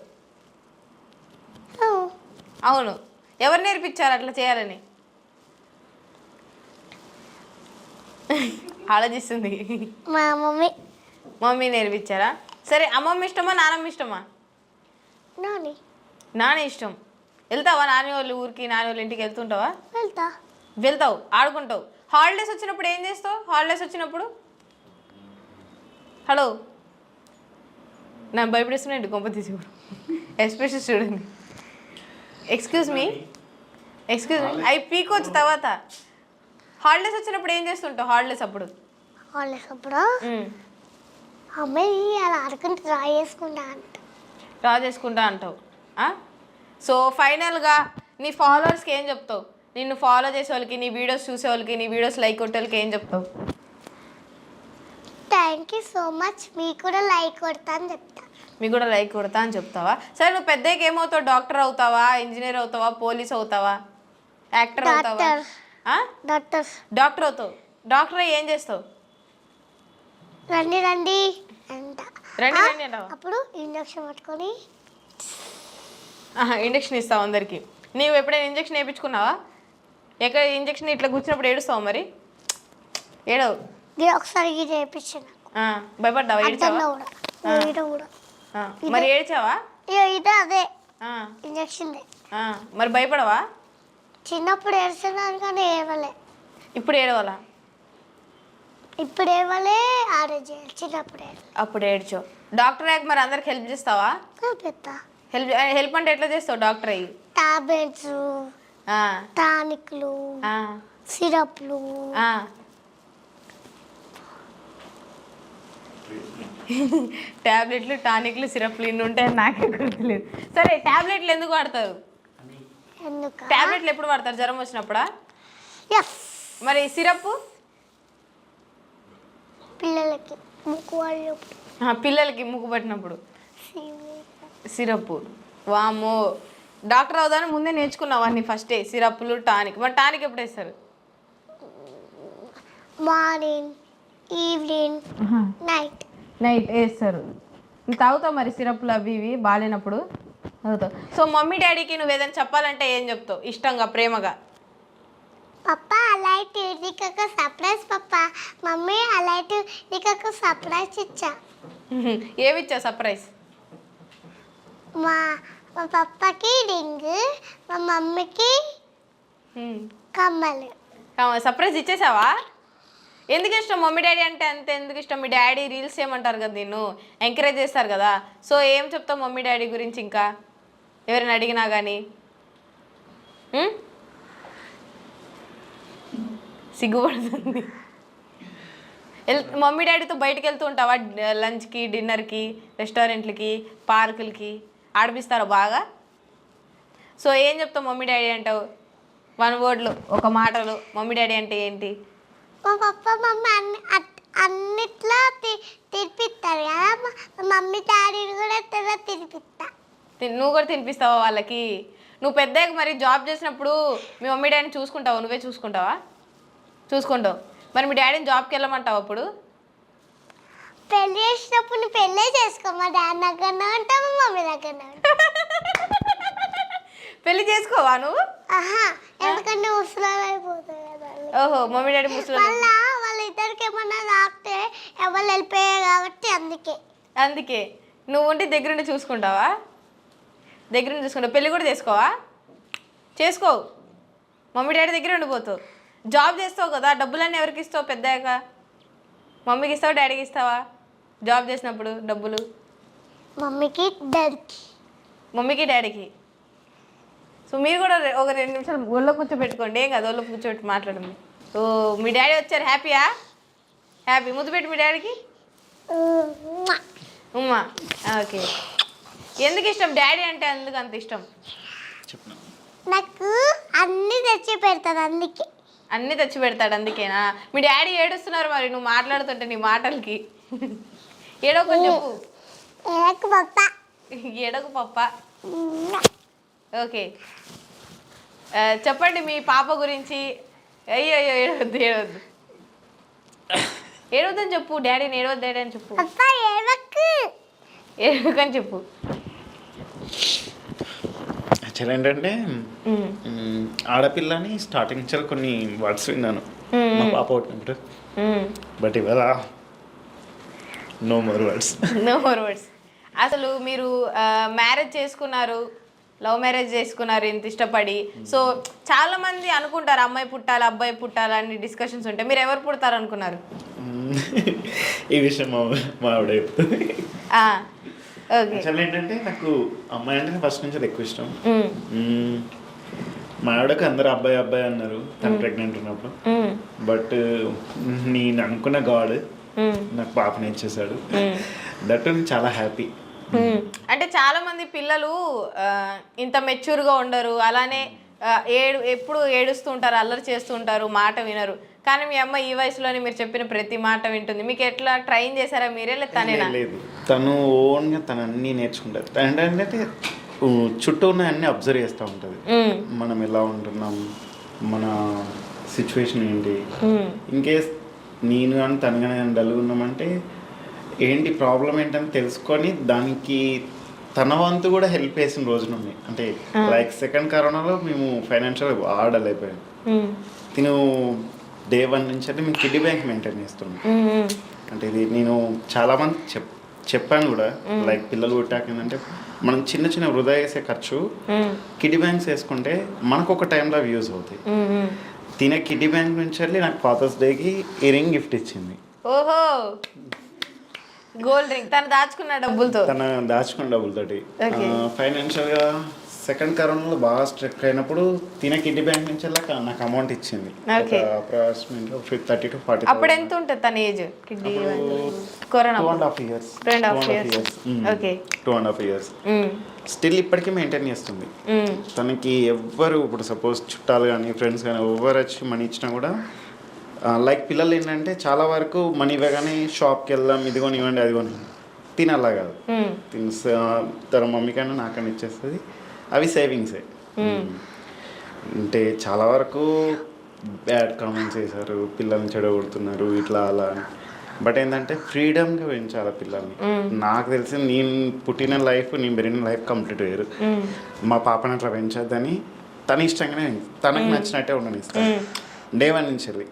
అవును. ఎవరు నేర్పించారు అట్లా చేయాలని? ఆలోచిస్తుంది. మా మమ్మీ. మమ్మీ నేర్పించారా? సరే అమ్మమ్మ ఇష్టమా నానమ్మ ఇష్టమా? నాని ఇష్టం. వెళ్తావా నాని వాళ్ళ ఊరికి, నాని వాళ్ళ ఇంటికి వెళ్తుంటావా? వెళ్తావు, ఆడుకుంటావు. హాలిడేస్ వచ్చినప్పుడు ఏం చేస్తావు? హాలిడేస్ వచ్చినప్పుడు హలో నా భయపడిస్తున్నాండి గొప్ప తీసుకుడు. Special student. ఎక్స్క్యూజ్ మీ అవి పీకొచ్చు తర్వాత. హాలిడేస్ వచ్చినప్పుడు ఏం చేస్తుంటావు? హాలిడేస్ అప్పుడు అమ్మాయి అలా ఆడుకుంటే డ్రా చేసుకుంటా అంటావు. సో ఫైనల్గా నీ ఫాలోవర్స్కి ఏం చెప్తావు? నిన్ను ఫాలో చేసే వాళ్ళకి, నీ వీడియోస్ చూసే వాళ్ళకి, నీ వీడియోస్ లైక్ కొట్టే వాళ్ళకి ఏం చెప్తావు? థ్యాంక్ యూ సో మచ్, మీకు కూడా లైక్ కొడతా అని చెప్తా. మీకు కూడా లైక్ కొడతా అని చెప్తావా? సరే నువ్వు పెద్దకి ఏమవుతావు? డాక్టర్ అవుతావా, ఇంజనీర్ అవుతావా, పోలీస్ అవుతావా, యాక్టర్ అవుతావా? డాక్టర్ అవుతావు. డాక్టర్ ఏం చేస్తావు? రండి రండి అంట. రండి అంటావా? అప్పుడు ఇంజక్షన్ పట్టుకొని ఇంజక్షన్ ఇస్తావు అందరికి. నీవు ఎప్పుడైనా ఇంజక్షన్ వేయించుకున్నావా? ఎక్కడ ఇంజక్షన్ ఇట్లా కూర్చున్నప్పుడు ఏడుస్తావు? మరి ఏడవు. ఒకసారి చేయించాను. భయపడ్డావా? ఏడ్చావా? మరి ఏడ్చావా? అదే ఇంజక్షన్. మరి భయపడవా? చిన్నప్పుడు ఏడ్చాను కానీ ఏడవలే. ఇప్పుడు ఏడవాలా? ఇప్పుడు ఏడవలే, చిన్నప్పుడు అప్పుడు ఏడ్చావు. డాక్టర్ అయ్యాక మరి అందరికి హెల్ప్ చేస్తావా? హెల్ప్ అంటే ఎట్లా చేస్తావు డాక్టర్ అయ్యి? టాబ్లెట్స్, టానిక్లు, సిరప్లు. ట్యాబ్లెట్లు, టానిక్లు, సిరప్లు ఇన్ని ఉంటాయని నాకే గుర్తులేదు. సరే ట్యాబ్లెట్లు ఎందుకు వాడతారు? ట్యాబ్లెట్లు ఎప్పుడు వాడతారు? జ్వరం వచ్చినప్పుడా? మరి సిరప్? పిల్లలకి ముక్కు పట్టినప్పుడు సిరప్. వామ్మో, డాక్టర్ అవుదాని ముందే నేర్చుకున్నావా అన్ని ఫస్టే? సిరప్లు, టానిక్. మరి టానిక్ ఎప్పుడు వేస్తారు? మార్నింగ్, ఈవినింగ్, నైట్ వేస్తారు. నువ్వు తాగుతావు మరి సిరప్లు అవి ఇవి బాగాలేనప్పుడు తాగుతావు. సో మమ్మీ డాడీకి నువ్వు ఏదైనా చెప్పాలంటే ఏం చెప్తావు ఇష్టంగా, ప్రేమగా? పప్పా అలాంటి నీకు ఒక సర్ప్రైజ్ పప్పా. మమ్మీ అలాంటి నీకు ఒక సర్ప్రైజ్ ఇచ్చా. ఏమిచ్చా సర్ప్రైజ్? మా పప్పకి రింగ్, మా మమ్మీకి కమ్మలు. సర్ప్రైజ్ ఇచ్చేసావా? ఎందుకు ఇష్టం మమ్మీ డాడీ అంటే? అంతే ఎందుకు ఇష్టం? మీ డాడీ రీల్స్ ఏమంటారు కదా, నిన్ను ఎంకరేజ్ చేస్తారు కదా. సో ఏం చెప్తావు మమ్మీ డాడీ గురించి? ఇంకా ఎవరైనా అడిగినా కానీ సిగ్గుపడుతుంది. మమ్మీ డాడీతో బయటకు వెళ్తూ ఉంటావా? లంచ్కి, డిన్నర్కి, రెస్టారెంట్లకి, పార్కులకి ఆడిపిస్తారా బాగా? సో ఏం చెప్తావు మమ్మీ డాడీ అంటావు? 1 వర్డ్లో, ఒక మాటలో మమ్మీ డాడీ అంటే ఏంటి? మా పప్ప మమ్మీ అన్నిట్లో తినిపిస్తారు కదా, మా మమ్మీ డాడీని కూడా తినిపిస్తా. నువ్వు కూడా తినిపిస్తావా వాళ్ళకి? నువ్వు పెద్దగా మరి జాబ్ చేసినప్పుడు మీ మమ్మీ డాడీని చూసుకుంటావా? నువ్వే చూసుకుంటావా? చూసుకుంటావు. మరి మీ డాడీని జాబ్కి వెళ్ళమంటావు అప్పుడు? పెళ్ళి చేసినప్పుడు నువ్వు పెళ్ళే చేసుకో, మా డాడీ దగ్గరనే ఉంటావు, మా మమ్మీ దగ్గరనే ఉంటావు. పెళ్లి చేసుకోవా నువ్వు? ఎందుకంటే ముసలాలు అయిపోతాయి కదా. ఓహో, మమ్మీ డాడీ ముసలి. వాళ్ళిద్దరికి ఏమన్నా తాకితే ఎవరు వెళ్ళిపోయాయి కాబట్టి అందుకే నువ్వు ఉంటే దగ్గరుండి చూసుకుంటావా? దగ్గరుండి చూసుకుంటావు. పెళ్ళి కూడా చేసుకోవా? చేసుకోవు. మమ్మీ డాడీ దగ్గర ఉండిపోతావు. జాబ్ చేస్తావు కదా, డబ్బులన్నీ ఎవరికి ఇస్తావు పెద్దయ్యాక? మమ్మీకి ఇస్తావా, డాడీకి ఇస్తావా జాబ్ చేసినప్పుడు డబ్బులు? మమ్మీకి డాడీకి. సో మీరు కూడా ఒక 2 నిమిషాలు ఒళ్ళో కూర్చోబెట్టుకోండి. ఏం కాదు, ఒళ్ళో కూర్చోబెట్టి మాట్లాడండి. సో మీ డాడీ వచ్చారు, హ్యాపీయా? హ్యాపీ. ముద్దు పెట్టి మీ డాడీకి. ఉమ్మా. ఓకే. ఎందుకు ఇష్టం డాడీ అంటే? ఎందుకు అంత ఇష్టం? నాకు అన్నీ తెచ్చి పెడతాను అందుకే. అన్నీ తెచ్చి పెడతాడు అందుకేనా? మీ డాడీ ఏడుస్తున్నారు మరి నువ్వు మాట్లాడుతుంటే నీ మాటలకి. ఏడోకు చెప్పు. ఏడోకు పప్ప. ఓకే, చెప్పండి మీ పాప గురించి. అయ్యో ఏడవద్దు ఏడవద్దని చెప్పు. డాడీని ఏడవద్దు డాడీ అని చెప్పు. ఏడవకని చెప్పు. యాక్చువల్ ఏంటంటే ఆడపిల్లని స్టార్టింగ్ నుంచి కొన్ని వర్డ్స్ విన్నాను మా పాప పుట్టినప్పుడు. బట్ ఇవాళ నో మోర్ వర్డ్స్. అసలు మీరు మ్యారేజ్ చేసుకున్నారు, లవ్ మ్యారేజ్ చేసుకున్నారు ఇంత ఇష్టపడి. సో చాలా మంది అనుకుంటారు అమ్మాయి పుట్టాలి, అబ్బాయి పుట్టాలి అని డిస్కషన్స్ ఉంటాయి. మీరు ఎవరు పుడతారు అనుకున్నారు? ఈ విషయం మా ఆవిడ చెప్తుంది. ఓకే. యాక్చువల్ ఏంటంటే నాకు అమ్మాయి అంటే ఫస్ట్ నుంచి ఎక్కువ ఇష్టం. మా ఆవిడకి అందరు అబ్బాయి అన్నారు తను ప్రెగ్నెంట్ ఉన్నప్పుడు. బట్ నేను అనుకున్న గాడ్ నాకు పాపని ఇచ్చేసాడు. దట్ చాలా హ్యాపీ. అంటే చాలా మంది పిల్లలు ఇంత మెచ్యూర్గా ఉండరు, అలానే ఎప్పుడు ఏడుస్తూ ఉంటారు, అల్లరి చేస్తూ ఉంటారు, మాట వినరు. కానీ మీ అమ్మ ఈ వయసులోనే మీరు చెప్పిన ప్రతి మాట వింటుంది. మీకు ఎట్లా ట్రైన్ చేశారా మీరే, లేదా తనేనా? లేదు, తను ఓన్గా తను అన్నీ నేర్చుకుంటారు. ఏంటంటే చుట్టూ ఉన్న అన్నీ అబ్జర్వ్ చేస్తూ ఉంటుంది. మనం ఎలా ఉంటున్నాం, మన సిచ్యువేషన్ ఏంటి. ఇన్కేస్ నేను కానీ తను కానీ డల్గా ఉన్నామంటే ఏంటి ప్రాబ్లం ఏంటని తెలుసుకొని దానికి తన వంతు కూడా హెల్ప్ చేసిన రోజులు ఉన్నాయి. అంటే లైక్ సెకండ్ కరోనాలో మేము ఫైనాన్షియల్ డల్ అయిపోయాం. తిను డే 1 నుంచి అంటే మేము కిడ్డీ బ్యాంక్ మెయింటైన్ చేస్తున్నాం. అంటే ఇది నేను చాలామంది చెప్పాను కూడా. లైక్ పిల్లలు పుట్టాక ఏంటంటే మనం చిన్న వృధా చేసే ఖర్చు కిడ్డీ బ్యాంక్స్ వేసుకుంటే మనకు ఒక టైంలో యూజ్ అవుతాయి. తినే కిడ్డీ బ్యాంక్ నుంచి వెళ్ళి నాకు ఫాదర్స్ డేకి ఈ రింగ్ గిఫ్ట్ ఇచ్చింది. ఓహో, గోల్డ్ రింగ్. తను దాచుకున్న డబ్బులతోటి ఫైనాన్షియల్గా సెకండ్ కరోనాలో బాగా స్ట్రక్ అయినప్పుడు తిన కిడ్నీ బ్యాంక్ నుంచి నాకు అమౌంట్ ఇచ్చింది. Approximately 30 to 40. అప్పుడు ఎంత ఉంటుంది తన age? Kidney corona 2.5 years. Okay, 2.5 years. Still ఇప్పటికీ మెయింటైన్ చేస్తుంది. తనకి ఎవ్వరు ఇప్పుడు సపోజ్ చుట్టాలు కానీ ఫ్రెండ్స్ కానీ ఎవరు వచ్చి మనీ ఇచ్చినా కూడా లైక్ పిల్లలు ఏంటంటే చాలా వరకు మనీ ఇవ్వగానే షాప్కి వెళ్దాం, ఇదిగోని ఇవ్వండి అదిగోని. తినల్లా కాదు, తన మమ్మీకైనా నాకైనా ఇచ్చేస్తుంది. అవి సేవింగ్సే. అంటే చాలా వరకు బ్యాడ్ కామెంట్స్ చేశారు, పిల్లల్ని చెడగొడుతున్నారు ఇట్లా అలా. బట్ ఏంటంటే ఫ్రీడమ్గా పెంచాలి పిల్లల్ని. నాకు తెలిసి నేను పుట్టిన లైఫ్, నేను పెరిగిన లైఫ్ కంప్లీట్ వేరు. మా పాపని అట్లా పెంచొద్దని తన ఇష్టంగానే తనకు నచ్చినట్టే ఉండనిస్తాను డే 1 నుంచి వెళ్ళి.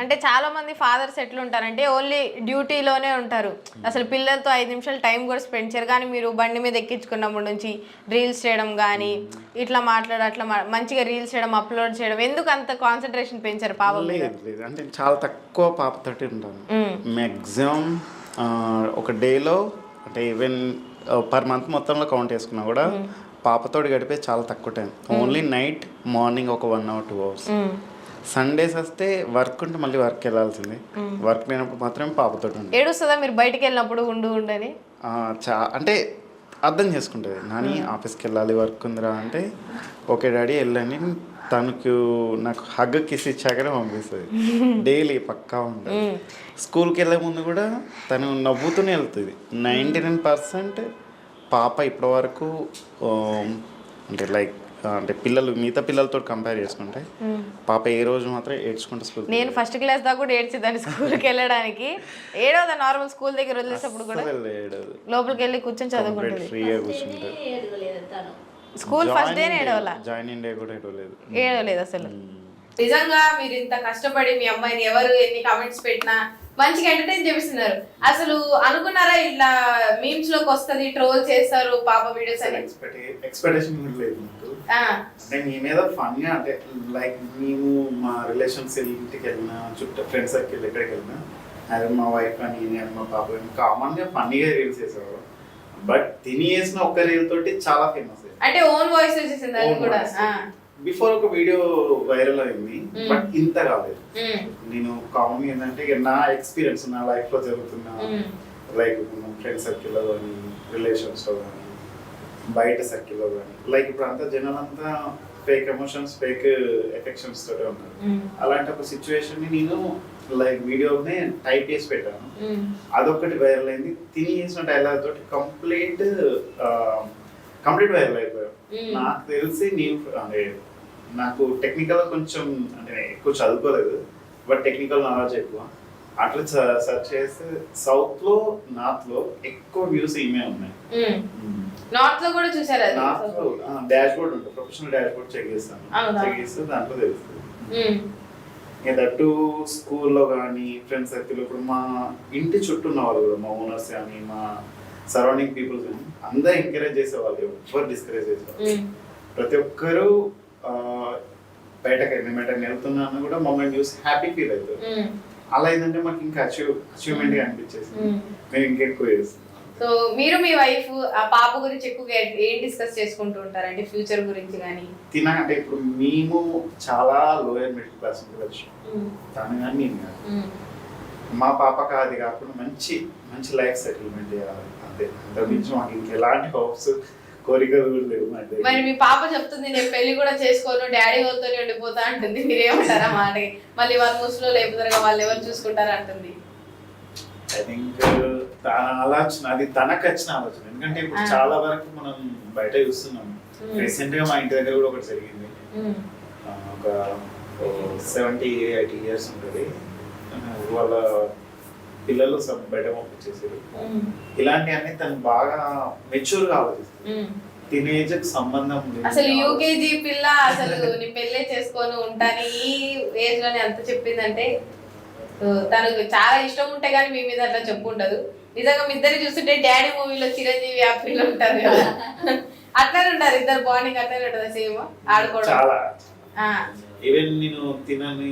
అంటే చాలా మంది ఫాదర్స్ ఎట్లుంటారంటే ఓన్లీ డ్యూటీలోనే ఉంటారు, అసలు పిల్లలతో 5 నిమిషాలు టైం కూడా స్పెండ్ చేయరు. కానీ మీరు బండి మీద ఎక్కించుకున్నప్పటి నుంచి రీల్స్ చేయడం కానీ ఇట్లా అట్లా మంచిగా రీల్స్ చేయడం, అప్లోడ్ చేయడం, ఎందుకు అంత కాన్సన్ట్రేషన్ పెంచారు పాప మీద? లేదు, అంటే చాలా తక్కువ పాపతోటి ఉంటాను. మ్యాక్సిమం ఒక డేలో అంటే ఈవెన్ పర్ మంత్ మొత్తంలో కౌంట్ చేసుకున్నా కూడా పాపతోటి గడిపే చాలా తక్కువ టైం. ఓన్లీ నైట్, మార్నింగ్ ఒక 1 hour 2 hours. సండేస్ వస్తే వర్క్ ఉంటే మళ్ళీ వర్క్ వెళ్ళాల్సింది. వర్క్ లేనప్పుడు మాత్రమే పాపతోటి ఉంటుంది. ఏడుస్తుందా మీరు బయటికి వెళ్ళినప్పుడు ఉండని? అంటే అర్థం చేసుకుంటుంది, నాని ఆఫీస్కి వెళ్ళాలి వర్క్ ఉందిరా అంటే ఓకే డాడీ వెళ్ళండి. తనకు నాకు హగ్ కిస్ ఇచ్చాకనే పంపిస్తుంది. డైలీ పక్కా ఉంటుంది. స్కూల్కి వెళ్ళే ముందు కూడా తను నవ్వుతూనే వెళ్తుంది. 99% పాప ఇప్పటి వరకు అంటే లైక్ అంటే పిల్లలు మిగతా పిల్లలతో కంపేర్ చేసుకుంటే పాప ఏ రోజు మాత్రం ఏడ్చుకుంటే స్కూల్. నేను ఫస్ట్ క్లాస్ దాకా కూడా ఏడ్చిదాన్ని స్కూల్కి వెళ్ళడానికి. ఏడవదా నార్మల్ స్కూల్ దగ్గర వదిలేసేప్పుడు కూడా? లోపలికి వెళ్ళి కూర్చొని చదువుకుంటుంది, ఫ్రీగా కూర్చుంటుంది. స్కూల్ ఫస్ట్ డే ఏడవలా, జాయినింగ్ డే కూడా ఏడవలేదు అసలు. నిజంగా మీరు ఇంత కష్టపడి మీ అమ్మాయిని ఎవరు ఎన్ని కామెంట్స్ పెట్టినా మంచిగా ఎంటర్టైన్ చేపిస్తున్నారు. అసలు అనుకున్నారా ఇట్లా మీమ్స్ లోకి వస్తుంది, ట్రోల్ చేస్తారు పాప వీడియోస్ అని? ఎక్స్పెక్టేషన్ లేదు నాకు. అంటే మీ మీద ఫన్ గా, అంటే లైక్ మేము మా రిలేషన్స్ ఇంటికి వెళ్ళినా, చుట్టూ ఫ్రెండ్స్ సర్కిల్ ఎక్కడికి వెళ్ళినా, అదే మా వైఫ్ అని నేను మా పాప కామన్ గా ఫన్నీగా రీల్స్ చేసేవారు. బట్ తిని వేసిన ఒక్క రీల్ తోటి చాలా ఫేమస్. అంటే ఓన్ వాయిస్ వచ్చేసింది అది కూడా. బిఫోర్ ఒక వీడియో వైరల్ అయింది, బట్ ఇంత కాలేదు. నేను కామన్ ఏంటంటే నా ఎక్స్పీరియన్స్ నా లైఫ్ లో జరుగుతున్న, లైక్ ఫ్రెండ్ సర్కిల్లో కానీ, రిలేషన్స్ లో కానీ, బయట సర్కిల్లో కానీ, లైక్ ఇప్పుడు అంతా జనాలంతా ఫేక్ ఎమోషన్స్, ఫేక్ ఎఫెక్షన్స్ తోటే ఉన్నారు. అలాంటి ఒక సిచ్యువేషన్ ని నేను లైక్ వీడియోనే టైప్ చేసి పెట్టాను. అదొకటి వైరల్ అయింది. తిని చేసిన డైలాగ్ తోటి కంప్లీట్ వైరల్ అయిపోయాం. నాకు తెలిసి నేను అంటే నాకు టెక్నికల్ కొంచెం అంటే ఎక్కువ చదువుకోలేదు, బట్ టెక్నికల్ నాలెడ్జ్ ఎక్కువ. అట్లా సెర్చ్ చేస్తే సౌత్ లో, నార్త్ లో ఎక్కువ వ్యూస్ ఈమె ఉన్నాయి. నార్త్ లో కూడా చూసారా? నార్త్ లో డాష్ బోర్డ్ ఉంటుంది, ప్రొఫెషనల్ డాష్ బోర్డ్ చెక్ చేస్తాను. చెక్ చేస్తే దాంట్లో తెలుస్తుంది. దట్టు స్కూల్లో కానీ, ఫ్రెండ్స్ సర్కిల్, ఇప్పుడు మా ఇంటి చుట్టూ ఉన్న వాళ్ళు కూడా, మా ఓనర్స్ కానీ, మా సరౌండింగ్ పీపుల్స్ కానీ అందరూ ఎంకరేజ్ చేసేవాళ్ళు, ఎవరు డిస్కరేజ్ చేసేవాళ్ళు. ప్రతి ఒక్కరు బయటకి మేము వెళ్తున్నాను కూడా మమ్మల్ని చూసి హ్యాపీ ఫీల్ అవుతారు. అలా ఏంటంటే మాకు ఇంకా అచీవ్మెంట్ గా అనిపించేసి మేము ఇంకెక్కువ చేస్తాం. సో మీరు మీ వైఫ్ ఆ పాప గురించి ఎక్కువగా ఏం డిస్కస్ చేసుకుంటూ ఉంటారంటే ఫ్యూచర్ గురించి కానీ? అంటే ఇప్పుడు మేము చాలా లోయర్ మిడిల్ క్లాస్ నుంచి తను కానీ నేను కానీ, మా పాపకి అది కాకుండా మంచి మంచి లైఫ్ సెటిల్మెంట్ చేయాలి అంతే. అంతకుమించి మాకు ఇంకెలాంటి హోప్స్, కోరికలు కూడా లేవు. మరి మీ పాప చెప్తుంది నేను పెళ్లి కూడా చేసుకోను, డాడీ వాళ్ళతో ఉండిపోతా అంటుంది, మీరేమంటారా మాటకి? మళ్ళీ వాళ్ళు ముస్లింలో లేకపోతారు, వాళ్ళు ఎవరు చూసుకుంటారా అంటుంది. ఐ థింక్ తన ఆలోచన, అది తనకు వచ్చిన ఆలోచన. ఎందుకంటే ఇప్పుడు చాలా వరకు మనం బయట చూస్తున్నాం. రీసెంట్ గా మా ఇంటి దగ్గర కూడా ఒకటి జరిగింది. ఒక 70-80 years ఉంటుంది, వాళ్ళ పిల్లలు బయట పంపించేసారు. ఇలాంటివన్నీ తను బాగా మెచ్యూర్ గా ఆలోచిస్తుంది. టీనేజ్ కి సంబంధం లేదు. అసలు యూకేజీ పిల్ల అసలు నీ పెళ్ళే చేసుకొని ఉంటాను ఈ ఏజ్ లోనే అంత చెప్పిందంటే తనకు చాలా ఇష్టం ఉంటే గానీ మీ మీద అట్లా చెప్పుంటదు. నిజంగా మీ ఇద్దరు చూస్తుంటే డాడీ మూవీలో చిరంజీవి ఆ పిల్ల ఉంటారు కదా, అట్లనే ఉంటారు ఇద్దరు, బాండింగ్ అట్లనే ఉంటుంది సేమ్ ఆడుకోవడం. చాలా ఈవెన్ నేను తినని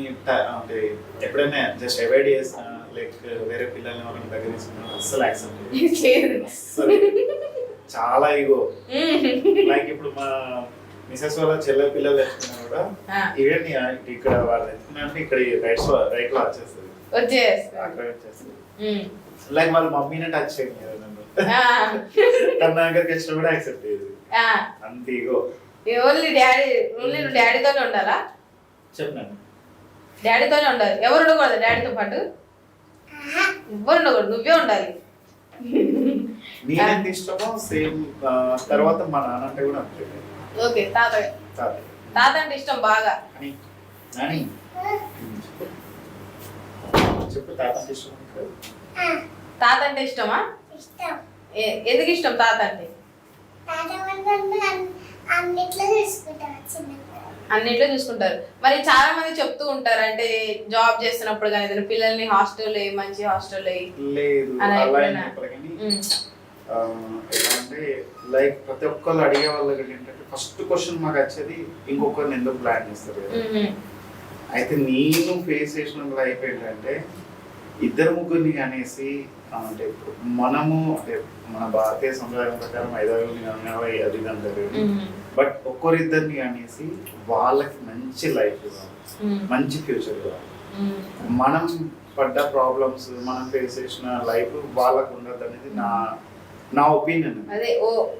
అంటే ఎప్పుడైనా జస్ట్ అవాయిడ్ చేస్తాను, లైక్ వేరే పిల్లల్ని ఎవరైనా దగ్గర తీసుకున్నా అస్సలు యాక్సెప్ట్ చాలా ఇగో. లైక్ ఇప్పుడు మా మిసెస్ వాళ్ళ చెల్లె పిల్లలు తెచ్చుకున్నా కూడా ఈవెన్ ఇక్కడ వాళ్ళు తెచ్చుకున్నా అంటే ఇక్కడ రైట్ లో వచ్చేస్తుంది. లైక్ వాళ్ళ మమ్మీనే టచ్ చేయండి కదా నన్ను, తన దగ్గరికి వచ్చినా కూడా యాక్సెప్ట్ చేయదు. అంత ఇగో. ఓన్లీ డాడీతోనే ఉండాలా? చెప్పినాను డాడీతోనే ఉండాలి, ఎవరు ఉండకూడదు డాడీతో పాటు? ఎవ్వరు ఉండకూడదు, నువ్వే ఉండాలి. నేనెంత ఇష్టమో సేమ్ తర్వాత మా నాన్న అంటే కూడా అంతే. ఓకే, తాత అంటే ఇష్టం బాగా. చెప్పు, తాత అంటే ఇష్టం. తాత అంటే ఇష్టమా? ఎందుకు ఇష్టం తాత అంటే? అన్నిట్లో చూసుకుంటారు. మరి చాలా మంది చెప్తూ ఉంటారు అంటే జాబ్ చేస్తున్నప్పుడు కానీ ఏదైనా పిల్లల్ని హాస్టల్లో మంచి హాస్టల్లో అంటే లైక్ ప్రతి ఒక్కళ్ళు అడిగే వాళ్ళకి ఏంటంటే ఫస్ట్ క్వశ్చన్ మాకు వచ్చేది ఇంకొకరిని ఎందుకు ప్లాన్ చేస్తారు కదా. అయితే నేను ఫేస్ చేసిన లైఫ్ ఏంటంటే ఇద్దరు ముగ్గురిని అనేసి అంటే ఇప్పుడు మనము అంటే మన భారతీయ సంప్రదాయం ప్రకారం 5 అది ఇది అంటారు. బట్ ఒక్కరిద్దరిని అనేసి వాళ్ళకి మంచి లైఫ్ ఇవ్వాలి, మంచి ఫ్యూచర్ ఇవ్వాలి. మనం పడ్డ ప్రాబ్లమ్స్ మనం ఫేస్ చేసిన లైఫ్ వాళ్ళకు ఉండదు అనేది నా ఒపీనియన్. అదే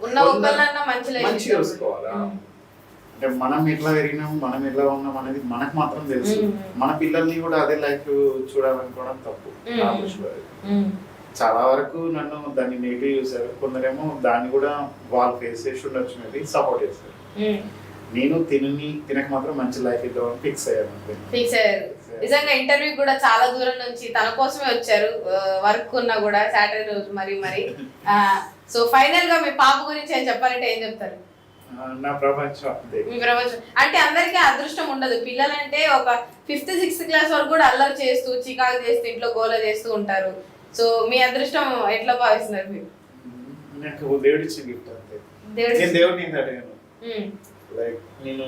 ఉన్న ఒక్కళ్ళన్నా మంచి చూసుకోవాలి. అంటే మనం ఎట్లా పెరిగినాం, మనం ఎట్లా ఉన్నాం అనేది మనకు మాత్రం తెలుసు. మన పిల్లల్ని కూడా అదే లైఫ్ చూడాలనుకోవడం తప్పు. నా దృష్టిలో చాలా వరకు నన్ను దాన్ని నెగిటివ్ చూసారు, కొందరేమో దాన్ని కూడా వాళ్ళు ఫేస్ చేసి ఉండొచ్చు, మేబీ సపోర్ట్ చేస్తారు. నేను తినక మాత్రం మంచి లైఫ్ ఇద్దామని ఫిక్స్ అయ్యాను. నిజంగా ఇంటర్వ్యూ కూడా చాలా దూరం నుంచి తన కోసమే వచ్చారు, వర్క్ ఉన్నా కూడా సాటర్డే రోజు మరి సో ఫైనల్ గా మీ పాప గురించి ఏం చెప్పాలంటే ఏం చెప్తారు? నా ప్రపంచం మీ ప్రపంచం అంటే అందరికీ అదృష్టం ఉండదు. పిల్లలంటే ఒక 5th 6th క్లాస్ వరకు కూడా అల్లరి చేస్తూ చికాకు చేస్తూ ఇంట్లో గోల చేస్తూ ఉంటారు. సో మీ అదృష్టం ఎట్లా భావిస్తున్నారు మీరు? నాకు దేవుడి ఇచ్చిన గిఫ్ట్ అంతే. దేవుడిని అడిగాను. లైక్ నేను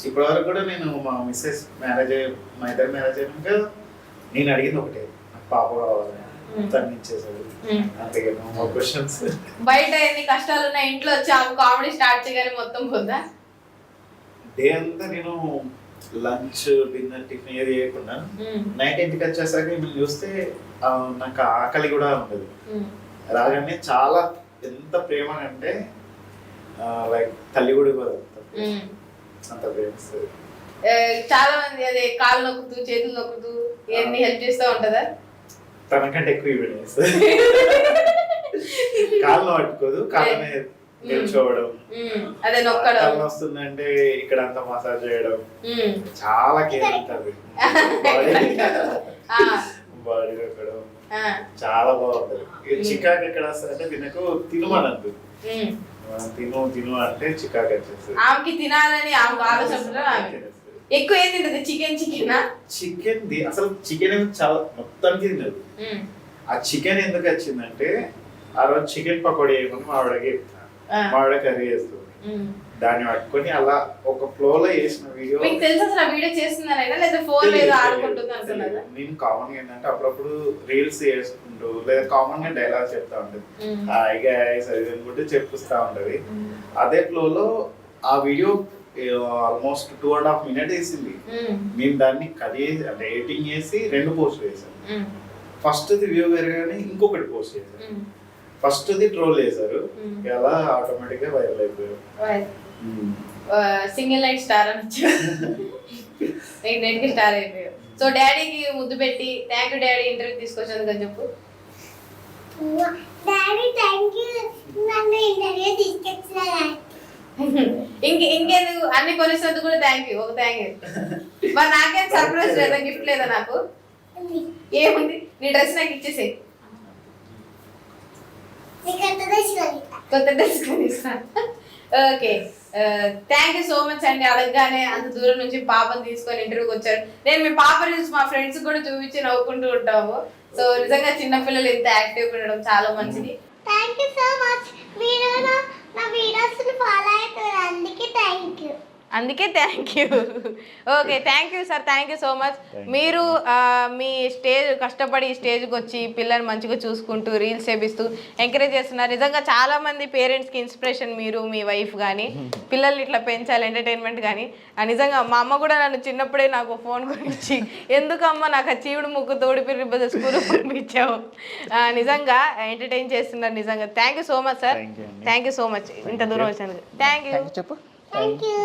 ఇప్పటి వరకు కూడా నేను మా మిస్సెస్ మ్యారేజ్ మా ఇద్దరు మ్యారేజ్ అయినాక నేను అడిగింది ఒకటే, పాప కావాలని. తను ఇచ్చేసాడు. అంతేగాను మా క్వశ్చన్స్. బయట ఎన్ని కష్టాలు ఉన్నాయి, ఇంట్లో వచ్చి ఆమె కామెడీ స్టార్ట్ చేయగానే మొత్తం పోద్దా? డే అంతా నేను లంచ్ డిన్నర్ టిఫిన్ ఏది చేయకుండా నైట్ ఇంటికి వచ్చేసరికి మేము చూస్తే నాకు ఆకలి కూడా ఉండదు. రాగానే చాలా ఎంత ప్రేమ అంటే లైక్ తల్లి కూడా అంత ప్రేమిస్తుంది. చాలా మంది అదే కాళ్ళు నొక్కుతూ చేతులు నొక్కుతూ ఇవన్నీ హెల్ప్ చేస్తూ ఉంటుందా? తనకంటే ఎక్కువ ఇవ్వండి. కాళ్ళు పట్టుకోదు, కాళ్ళనే నిల్చోవడం, అదే నొక్కడం, కాళ్ళు వస్తుందంటే ఇక్కడ అంతా మసాజ్ చేయడం, చాలా కేర్ ఉంటుంది. బాడీ నొక్కడం చాలా బాగుంటది. చికాకు ఎక్కడ వస్తుందంటే తినకు తినమనద్దు, తిను అంటే చికాకు వచ్చేస్తుంది. ఆమెకి తినాలని ఆమె ఆలోచన ఎక్కువ ఏం తింటది? చికెన్ అసలు చికెన్ చాలా మొత్తానికి తినదు. ఆ చికెన్ ఎందుకు వచ్చిందంటే ఆ రోజు చికెన్ పకోడీ వేయమని మావిడ కర్రీ చేస్తుంది. దాన్ని పట్టుకొని అలా ఒక ఫ్లో లో చేసిన వీడియో. మీకు తెలుసు అసలు ఆ వీడియో చేస్తున్నారైనా లేదా ఫోన్ లో ఆడుకుంటుంది అనుకున్నారా? నేను కామన్ గా ఏంటంటే అప్పుడప్పుడు రీల్స్ చేసుకుంటూ లేదా కామన్ గా డైలాగ్ చెప్తా ఉంటది, హాయ్ గైస్ అది అనుకుంటూ చెప్పిస్తా ఉంటది. అదే ఫ్లో లో ఆ వీడియో ఆల్మోస్ట్ 2.5 minutes వేసింది. నేను దాన్ని కట్ చేసి అంటే ఎడిటింగ్ చేసి 2 పోస్ట్ చేశాను. ఫస్ట్ ది వ్యూ పెరగానే ఇంకొకటి పోస్ట్ చేశాను. ఫస్ట్ ది ట్రోల్ చేశారు, అలా ఆటోమేటిక్ గా వైరల్ అయిపోయారు. సింగిల్ నైట్ స్టార్ అని నెట్ కి స్టార్ అయిపోయావు. సో డాడీకి ముద్దు పెట్టి థ్యాంక్ యూ డాడీ ఇంటర్వ్యూ తీసుకొచ్చినందుకు చెప్పు. డాడీ థ్యాంక్ యూ నన్ను ఇంటర్వ్యూ తీసుకొచ్చినారు. ఇంకెందుకు అన్ని కొనిసినందుకు కూడా థ్యాంక్ యూ. ఒక థ్యాంక్ యూ. మరి నాకేం సర్ప్రైజ్ లేదా, గిఫ్ట్ లేదా? నాకు ఏముంది, నీ డ్రెస్ నాకు ఇచ్చేసేయి. కొత్త డ్రెస్ కొనిస్తా. Okay, thank you so much అండి. అడగగానే అంత దూరం నుంచి పాపను తీసుకొని ఇంటర్వ్యూకి వచ్చారు. నేను మీ పాప రీల్స్ మా ఫ్రెండ్స్ కూడా చూపించి నవ్వుకుంటూ ఉంటాము. సో నిజంగా చిన్నపిల్లలు ఇంత యాక్టివ్ ఉండడం చాలా మంచిది. Thank you so much. మీరు నా వీడియోస్ ఫాలో అవుతారు, అందుకే thank you. Okay, thank you sir, thank you so much. మీరు మీ స్టేజ్ కష్టపడి స్టేజ్కి వచ్చి పిల్లల్ని మంచిగా చూసుకుంటూ రీల్స్ చేపిస్తూ ఎంకరేజ్ చేస్తున్నారు. నిజంగా చాలా మంది పేరెంట్స్కి ఇన్స్పిరేషన్ మీరు, మీ వైఫ్ కానీ. పిల్లల్ని ఇట్లా పెంచాలి, ఎంటర్టైన్మెంట్ కానీ. నిజంగా మా అమ్మ కూడా నన్ను చిన్నప్పుడే నాకు ఫోన్ గురించి ఎందుకమ్మ నాకు ఆ చీవుడు ముక్కు తోడిపిరి స్కూల్ పంపించావు. నిజంగా ఎంటర్టైన్ చేస్తున్నారు. నిజంగా thank you so much sir, thank you so much ఇంత దూరం వచ్చినందుకు. Thank you. Thank you.